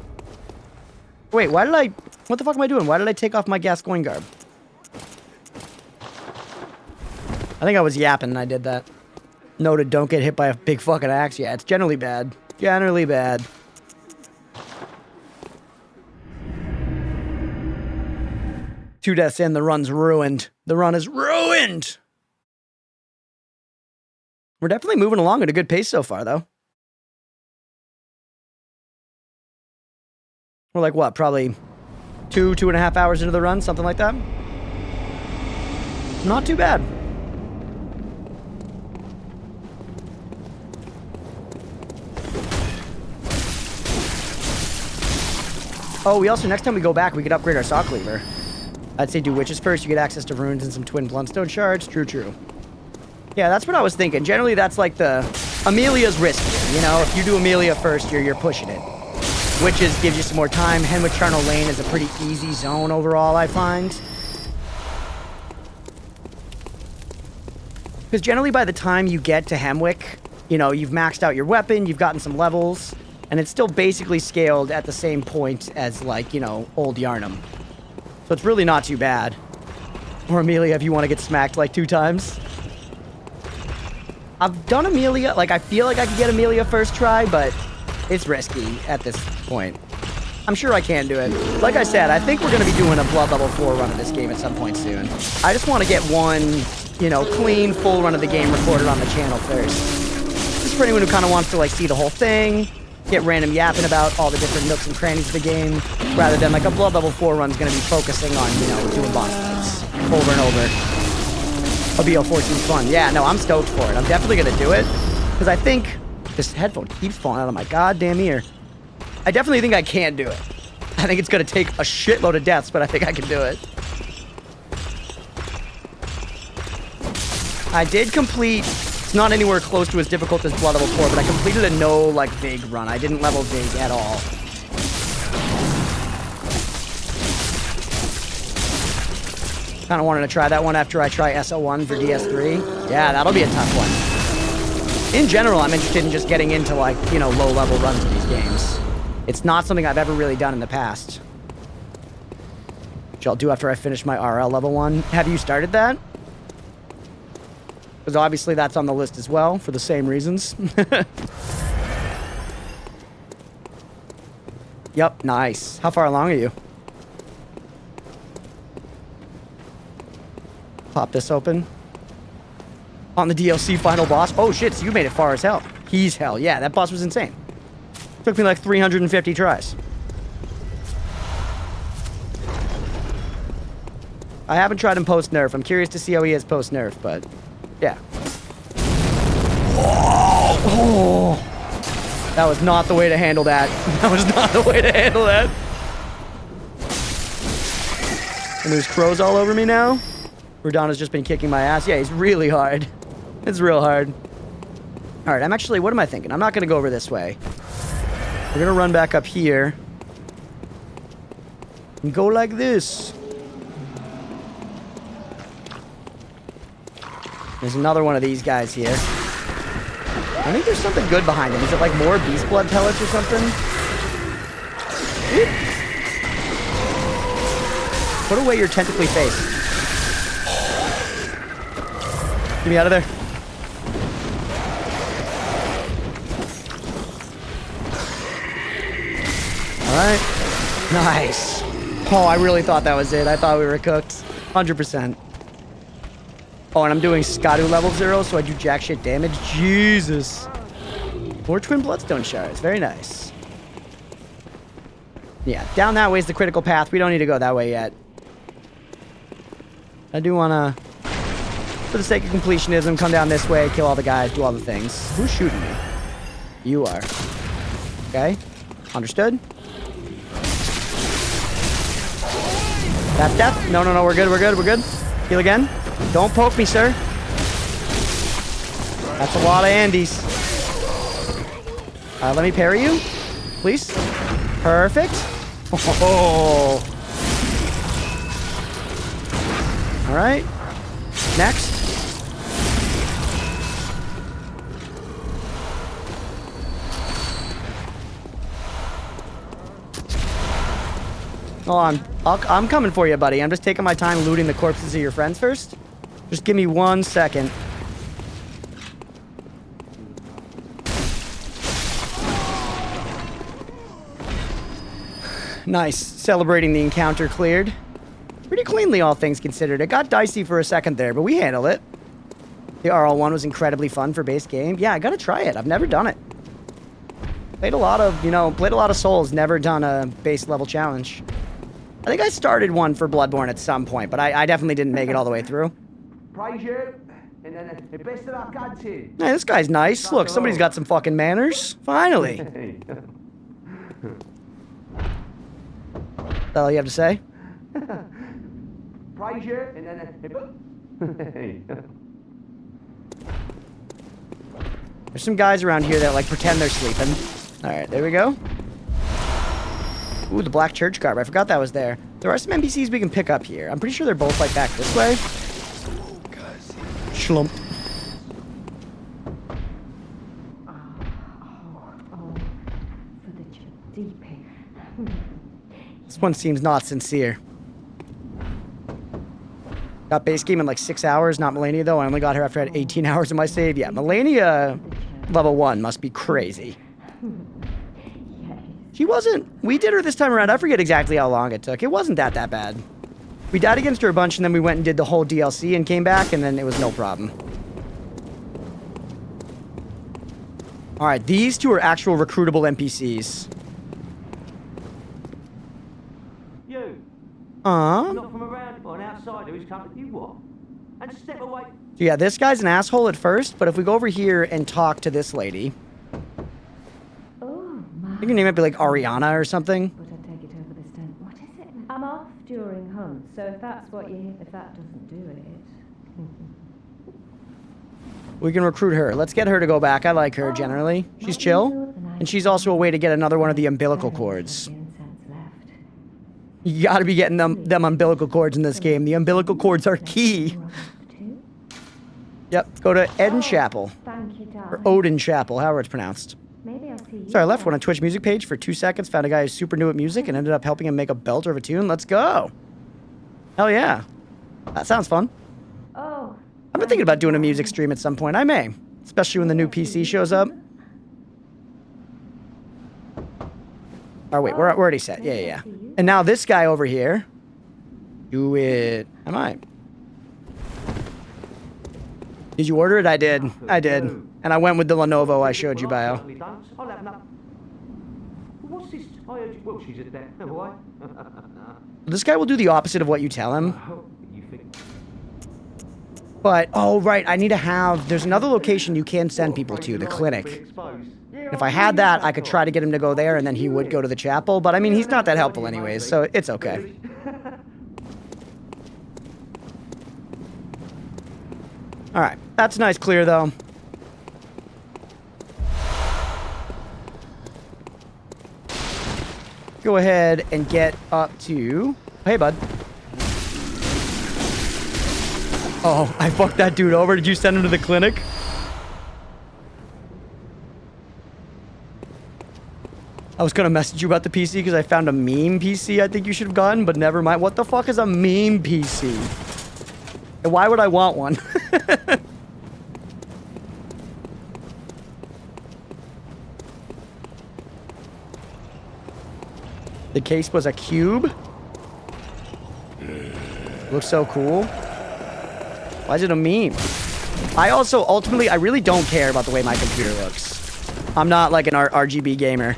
Wait, why did I... What the fuck am I doing? Why did I take off my Gascoigne garb? I think I was yapping and I did that. Noted, don't get hit by a big fucking axe. Yeah, it's generally bad. Generally bad. Two deaths in, the run's ruined. The run is ruined! We're definitely moving along at a good pace so far, though. We're like, what, probably 2.5 hours into the run? Something like that? Not too bad. Oh, we also, next time we go back, we could upgrade our saw cleaver. I'd say do witches first. You get access to runes and some twin bloodstone shards. True, true. Yeah, that's what I was thinking. Generally, that's like the... Amelia's riskier, you know? If you do Amelia first, you're pushing it. Witches gives you some more time. Hemwick Charnel Lane is a pretty easy zone overall, I find. Because generally by the time you get to Hemwick, you know, you've maxed out your weapon, you've gotten some levels, and it's still basically scaled at the same point as, like, you know, Old Yharnam. So it's really not too bad. Or Amelia if you want to get smacked like 2 times. I've done Amelia, like, I feel like I could get Amelia first try, but it's risky at this point. I'm sure I can do it. Like I said, I think we're going to be doing a Blood Level 4 run of this game at some point soon. I just want to get one, you know, clean, full run of the game recorded on the channel first. Just for anyone who kind of wants to, like, see the whole thing, get random yapping about all the different nooks and crannies of the game, rather than, like, a Blood Level 4 run's going to be focusing on, you know, doing boss fights over and over. A BO14 is fun. Yeah, no, I'm stoked for it. I'm definitely going to do it, because I think this headphone keeps falling out of my goddamn ear. I definitely think I can do it. I think it's going to take a shitload of deaths, but I think I can do it. I did complete... It's not anywhere close to as difficult as Blood Level 4, but I completed a no, like, Vig run. I didn't level Vig at all. Kind of wanted to try that one after I try SO1 for DS3. Yeah, that'll be a tough one. In general, I'm interested in just getting into, like, you know, low-level runs of these games. It's not something I've ever really done in the past. Which I'll do after I finish my RL level 1. Have you started that? Because obviously that's on the list as well, for the same reasons. Yep, nice. How far along are you? Pop this open. On the DLC final boss. Oh shit, so you made it far as hell. He's hell. Yeah, that boss was insane. Took me like 350 tries. I haven't tried him post-nerf. I'm curious to see how he is post-nerf, but Yeah. Oh. That was not the way to handle that. That was not the way to handle that. And there's crows all over me now. Rodana's just been kicking my ass. Yeah, he's really hard. It's real hard. All right, I'm actually, what am I thinking? I'm not going to go over this way. We're going to run back up here. And go like this. There's another one of these guys here. I think there's something good behind him. Is it like more beast blood pellets or something? Oop. Put away your tentacly face. Get me out of there. Alright. Nice. Oh, I really thought that was it. I thought we were cooked. 100%. Oh, and I'm doing Skadu level 0, so I do jack shit damage. Jesus. More twin bloodstone shards. Very nice. Yeah, down that way is the critical path. We don't need to go that way yet. I do want to, for the sake of completionism, come down this way, kill all the guys, do all the things. Who's shooting me? You are. Okay. Understood. That's death. No, no, no. We're good. We're good. We're good. Heal again. Don't poke me, sir. That's a lot of Andes. Let me parry you, please. Perfect. Oh. All right. Next. Oh, I'm coming for you, buddy. I'm just taking my time looting the corpses of your friends first. Just give me 1 second. Nice. Celebrating the encounter cleared. Pretty cleanly, all things considered. It got dicey for a second there, but we handled it. The RL1 was incredibly fun for base game. Yeah, I gotta try it. I've never done it. Played a lot of Souls, never done a base level challenge. I think I started one for Bloodborne at some point, but I definitely didn't make it all the way through. Praise you, and the best of our gods here. Hey, this guy's nice. Look, somebody's got some fucking manners. Finally. That's all you have to say? Praise you, and There's some guys around here that like pretend they're sleeping. All right, there we go. Ooh, the Black Church Garb. I forgot that was there. There are some NPCs we can pick up here. I'm pretty sure they're both like back this way. Schlump. This one seems not sincere. Got base game in like 6 hours, not Melania though. I only got her after I had 18 hours in my save. Yeah, Melania level 1 must be crazy. She wasn't. We did her this time around. I forget exactly how long it took. It wasn't that bad. We died against her a bunch and then we went and did the whole DLC and came back and then it was no problem. Alright, these two are actual recruitable NPCs. You. Not from around or an outsider who's come to you what? And step away. So yeah, this guy's an asshole at first, but if we go over here and talk to this lady. I think her name might be like Ariana or something. But I take it over this time. What is it? I'm off during hunt, so if that's what you if that doesn't do it. We can recruit her. Let's get her to go back. I like her generally. She's chill. And she's also a way to get another one of the umbilical cords. You gotta be getting them umbilical cords in this game. The umbilical cords are key. Yep, go to Eden Chapel. Or Odin Chapel, however it's pronounced. Sorry, I left one on Twitch music page for 2 seconds, found a guy who's super new at music, and ended up helping him make a belt or a tune. Let's go. Hell yeah. That sounds fun. I've been thinking about doing a music stream at some point. I may. Especially when the new PC shows up. Oh, wait, we're already set. Yeah. And now this guy over here. Do it. Am I? Did you order it? I did. And I went with the Lenovo I showed you, bio. What's this? I heard you. Well, she's a dead boy. This guy will do the opposite of what you tell him. But, oh, right, I need to have... There's another location you can send people to, the clinic. If I had that, I could try to get him to go there, and then he would go to the chapel. But, I mean, he's not that helpful anyways, so it's okay. Alright, that's nice clear, though. Go ahead and get up to... Hey, bud. Oh, I fucked that dude over. Did you send him to the clinic? I was gonna message you about the PC because I found a meme PC I think you should have gotten, but never mind. What the fuck is a meme PC? And why would I want one? The case was a cube? Looks so cool. Why is it a meme? I also, ultimately, I really don't care about the way my computer looks. I'm not like an RGB gamer.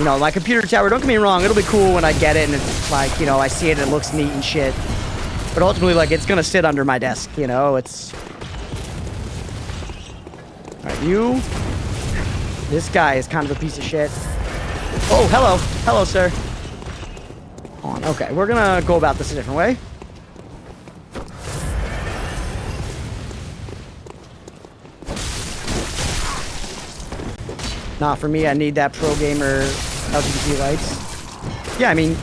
You know, my computer tower, don't get me wrong, it'll be cool when I get it and it's like, you know, I see it and it looks neat and shit. But ultimately, like, it's gonna sit under my desk, you know, it's... Alright, you... This guy is kind of a piece of shit. Oh, hello. Hello, sir. On. Okay, we're gonna go about this a different way. Not for me, I need that pro gamer LGBT lights. Yeah, I mean,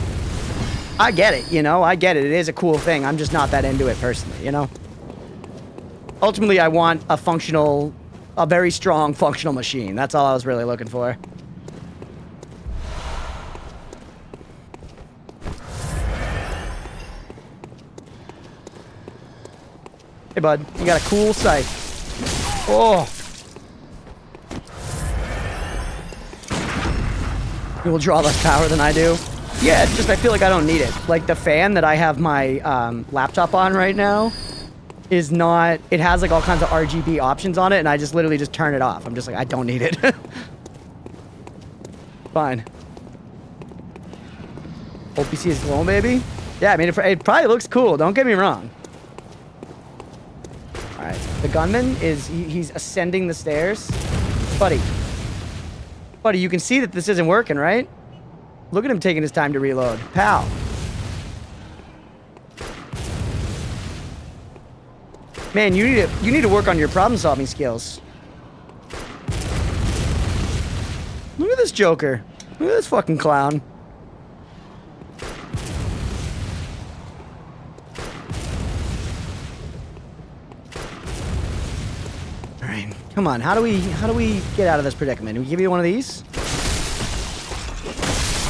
I get it, you know? I get it. It is a cool thing. I'm just not that into it personally, you know? Ultimately, I want a functional, a very strong functional machine. That's all I was really looking for. Hey, bud. You got a cool sight. Oh. You will draw less power than I do. Yeah, it's just I feel like I don't need it. Like the fan that I have my laptop on right now is not... It has like all kinds of RGB options on it, and I just literally just turn it off. I'm just like, I don't need it. Fine. Whole PC is glowing, baby? Yeah, I mean, it probably looks cool. Don't get me wrong. Alright, the gunman is... He's ascending the stairs. Buddy. Buddy, you can see that this isn't working, right? Look at him taking his time to reload. Pal. Man, you need to work on your problem-solving skills. Look at this Joker. Look at this fucking clown. Alright, come on. How do we get out of this predicament? Do we give you one of these?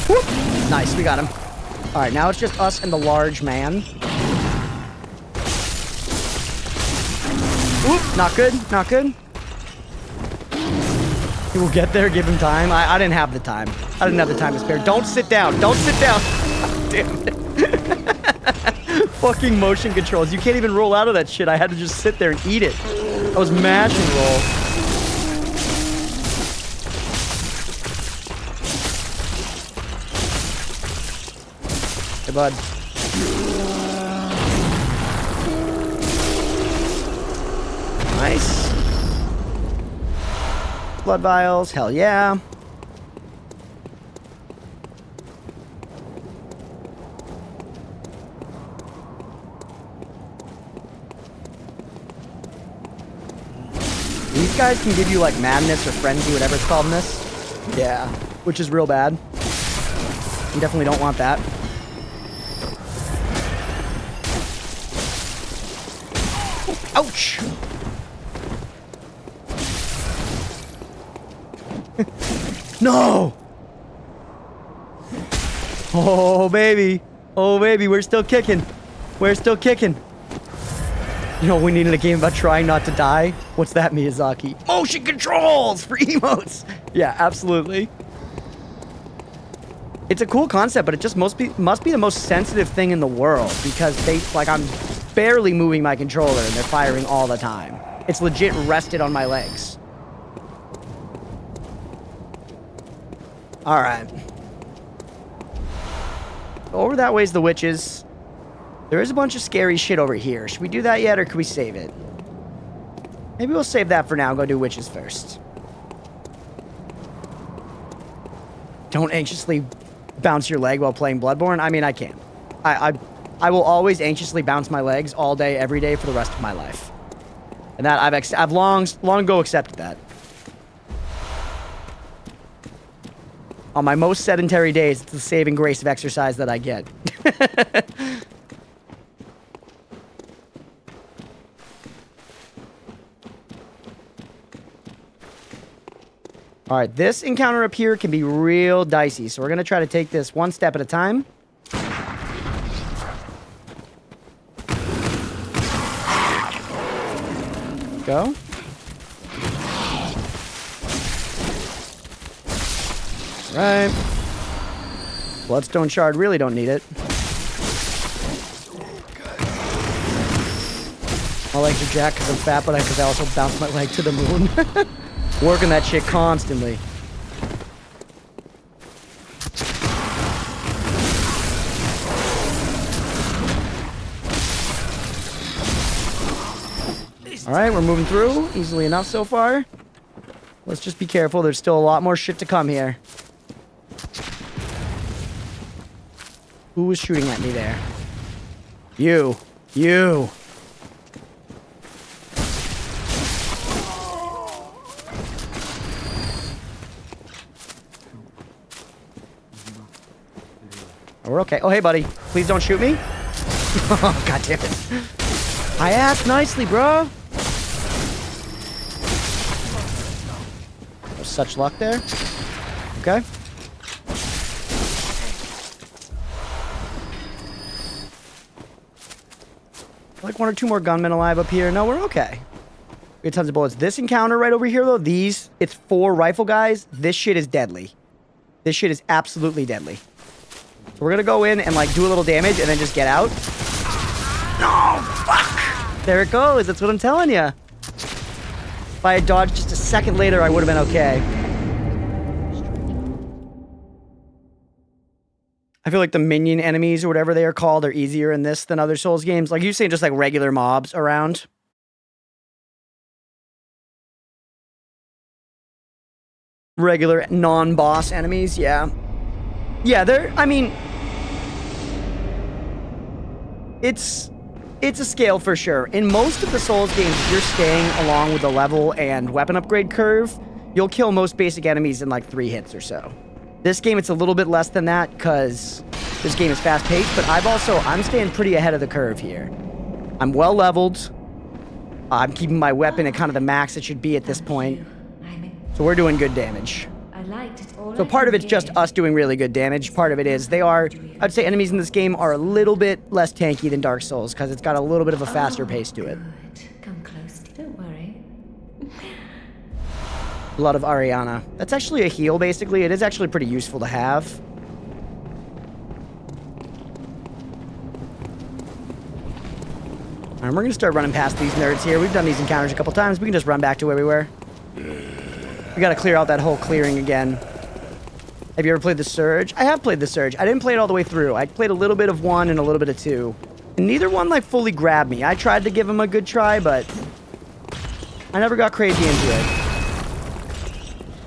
Whoop. Nice, we got him. Alright, now it's just us and the large man. Oop, not good, not good. He will get there, give him time. I didn't have the time. I didn't have the time to spare. Don't sit down, don't sit down. Damn it. Fucking motion controls. You can't even roll out of that shit. I had to just sit there and eat it. I was mash and roll. Hey, bud. Nice. Blood vials, hell yeah. These guys can give you like madness or frenzy, whatever it's called in this. Yeah, which is real bad. You definitely don't want that. Ouch! No! Oh, baby. Oh, baby, we're still kicking. We're still kicking. You know what we need in a game about trying not to die? What's that, Miyazaki? Motion controls for emotes! Yeah, absolutely. It's a cool concept, but it just must be the most sensitive thing in the world because I'm barely moving my controller and they're firing all the time. It's legit rested on my legs. Alright. Over that way's the witches. There is a bunch of scary shit over here. Should we do that yet, or can we save it? Maybe we'll save that for now and go do witches first. Don't anxiously bounce your leg while playing Bloodborne. I mean, I can. I will always anxiously bounce my legs all day, every day for the rest of my life. And that I've long ago accepted that. On my most sedentary days, it's the saving grace of exercise that I get. All right, this encounter up here can be real dicey, so we're going to try to take this one step at a time. Go. Right. Bloodstone shard, really don't need it. My legs are jacked because I'm fat, but because I also bounce my leg to the moon. Working that shit constantly. Alright, we're moving through. Easily enough so far. Let's just be careful. There's still a lot more shit to come here. Who was shooting at me there? You. You. We're okay. Oh, hey, buddy. Please don't shoot me. Oh, God damn it. I asked nicely, bro. Oh, such luck there. Okay. Like one or two more gunmen alive up here. No, we're okay. We got tons of bullets. This encounter right over here, though, it's 4 rifle guys. This shit is deadly. This shit is absolutely deadly. So we're gonna go in and like do a little damage and then just get out. No, fuck! There it goes. That's what I'm telling you. If I had dodged just a second later, I would have been okay. I feel like the minion enemies or whatever they are called are easier in this than other Souls games. Like you saying, just like regular mobs around. Regular non-boss enemies, yeah. Yeah, I mean, it's a scale for sure. In most of the Souls games, if you're staying along with the level and weapon upgrade curve, you'll kill most basic enemies in like 3 hits or so. This game, it's a little bit less than that because this game is fast-paced, but I'm staying pretty ahead of the curve here. I'm well leveled. I'm keeping my weapon at kind of the max it should be at this point. So we're doing good damage. So part of it's just us doing really good damage. Part of it is I'd say enemies in this game are a little bit less tanky than Dark Souls because it's got a little bit of a faster pace to it. Come close, don't worry. Blood of Ariana. That's actually a heal, basically. It is actually pretty useful to have. Alright, we're gonna start running past these nerds here. We've done these encounters a couple times. We can just run back to where we were. We gotta clear out that whole clearing again. Have you ever played the Surge? I have played the Surge. I didn't play it all the way through. I played a little bit of 1 and a little bit of 2. And neither one, like, fully grabbed me. I tried to give them a good try, but I never got crazy into it.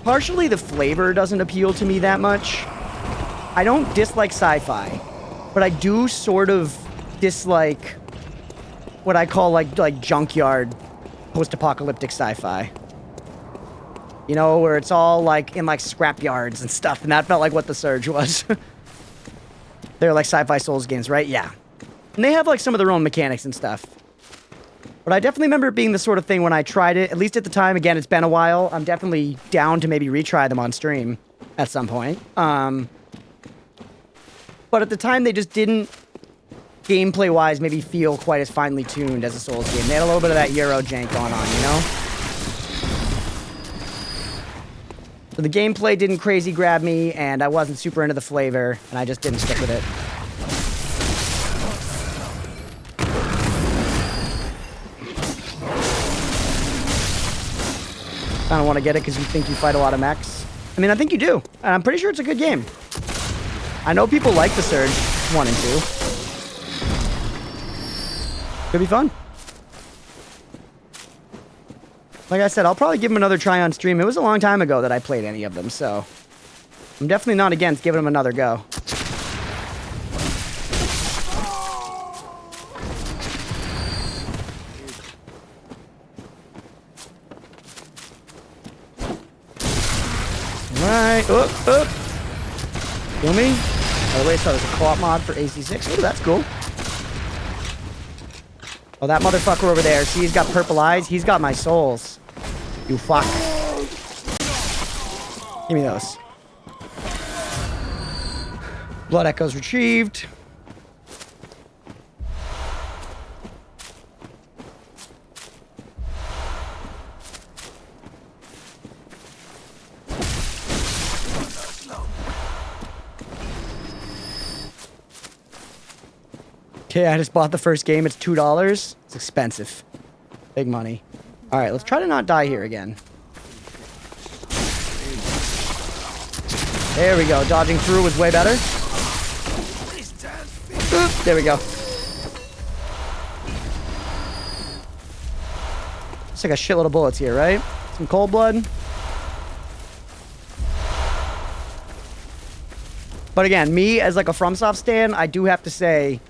Partially, the flavor doesn't appeal to me that much. I don't dislike sci-fi, but I do sort of dislike what I call, like junkyard post-apocalyptic sci-fi. You know, where it's all, like, in, like, scrapyards and stuff, and that felt like what the Surge was. They're, like, sci-fi Souls games, right? Yeah. And they have, like, some of their own mechanics and stuff. But I definitely remember it being the sort of thing when I tried it, at least at the time. Again, it's been a while. I'm definitely down to maybe retry them on stream at some point. But at the time, they just didn't, gameplay-wise, maybe feel quite as finely tuned as a Souls game. They had a little bit of that Euro jank going on, you know? So the gameplay didn't crazy grab me, and I wasn't super into the flavor, and I just didn't stick with it. I don't want to get it because you think you fight a lot of mechs. I mean, I think you do, and I'm pretty sure it's a good game. I know people like the Surge 1 and 2. Could be fun. Like I said, I'll probably give them another try on stream. It was a long time ago that I played any of them, so I'm definitely not against giving them another go. Alright, up. Kill me. By the way, so there's a co-op mod for AC6. Oh, that's cool. Oh, that motherfucker over there. See, he's got purple eyes. He's got my souls. You fuck. Give me those. Blood echoes retrieved. Okay, I just bought the first game. It's $2. It's expensive. Big money. All right, let's try to not die here again. There we go. Dodging through was way better. Oop, there we go. Looks like a shitload of bullets here, right? Some cold blood. But again, me as like a FromSoft stan, I do have to say,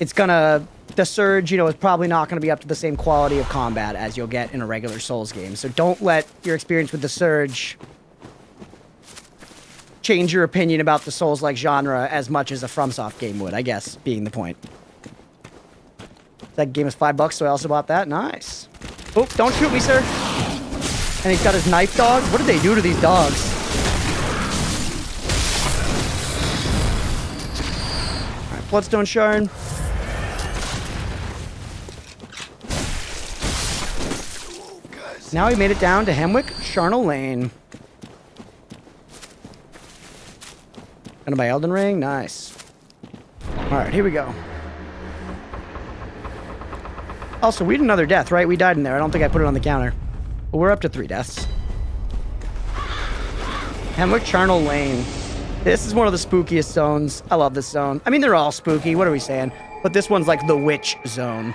it's gonna, the Surge, you know, is probably not gonna be up to the same quality of combat as you'll get in a regular Souls game. So don't let your experience with the Surge change your opinion about the Souls-like genre as much as a FromSoft game would, I guess, being the point. That game is $5, so I also bought that. Nice. Oh, don't shoot me, sir. And he's got his knife dogs. What did they do to these dogs? All right, Bloodstone Shard. Now we made it down to Hemwick, Charnel Lane. Gonna buy Elden Ring? Nice. Alright, here we go. Also, we had another death, right? We died in there. I don't think I put it on the counter. But we're up to 3 deaths. Hemwick, Charnel Lane. This is one of the spookiest zones. I love this zone. I mean, they're all spooky. What are we saying? But this one's like the witch zone.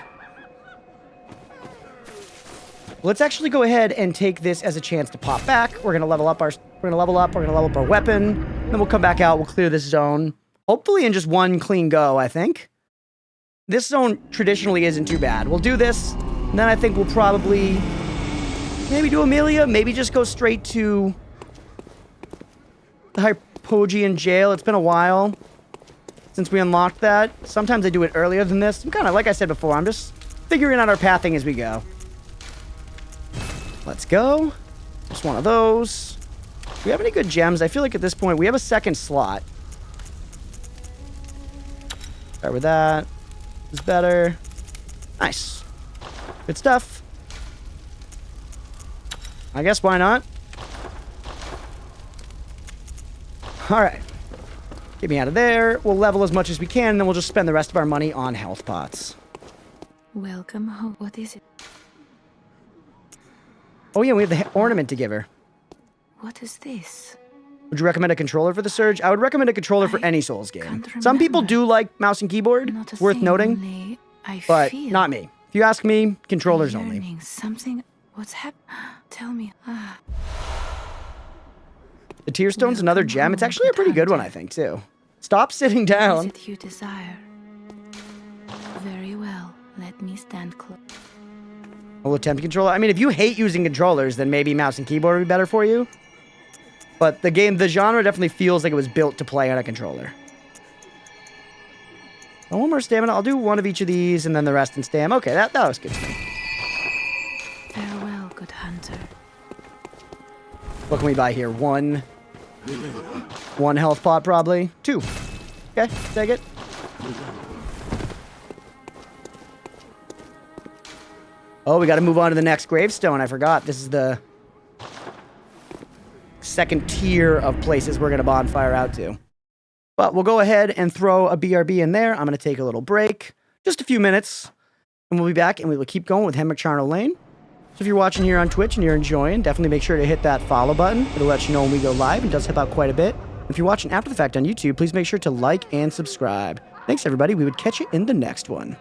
Let's actually go ahead and take this as a chance to pop back. We're gonna level up our weapon. Then we'll come back out. We'll clear this zone. Hopefully in just one clean go, I think. This zone traditionally isn't too bad. We'll do this, and then I think we'll probably maybe do Amelia. Maybe just go straight to the Hypogean jail. It's been a while since we unlocked that. Sometimes I do it earlier than this. I'm kind of, like I said before, I'm just figuring out our pathing as we go. Let's go. Just one of those. Do we have any good gems? I feel like at this point we have a second slot. Start with that. This is better. Nice. Good stuff. I guess why not? Alright. Get me out of there. We'll level as much as we can, and then we'll just spend the rest of our money on health pots. Welcome home. What is it? Oh yeah, we have the ornament to give her. What is this? Would you recommend a controller for the Surge? I would recommend a controller for any Souls game. Some people do like mouse and keyboard, worth noting, but not me. If you ask me, controllers only. Something. What's happened? Tell me. The Tear Stone's another gem. It's actually a pretty good one, I think, too. Stop sitting down. What is it you desire? Very well. Let me stand close. We'll attempt controller. I mean, if you hate using controllers, then maybe mouse and keyboard would be better for you. But the genre definitely feels like it was built to play on a controller. Oh, one more stamina. I'll do one of each of these and then the rest in stam. Okay, that was good to me. Farewell, good hunter. What can we buy here? One health pot, probably. 2. Okay, take it. Oh, we got to move on to the next gravestone. I forgot. This is the second tier of places we're going to bonfire out to. But we'll go ahead and throw a BRB in there. I'm going to take a little break. Just a few minutes. And we'll be back and we will keep going with Hemwick Charnel Lane. So if you're watching here on Twitch and you're enjoying, definitely make sure to hit that follow button. It'll let you know when we go live. It does help out quite a bit. If you're watching after the fact on YouTube, please make sure to like and subscribe. Thanks, everybody. We would catch you in the next one.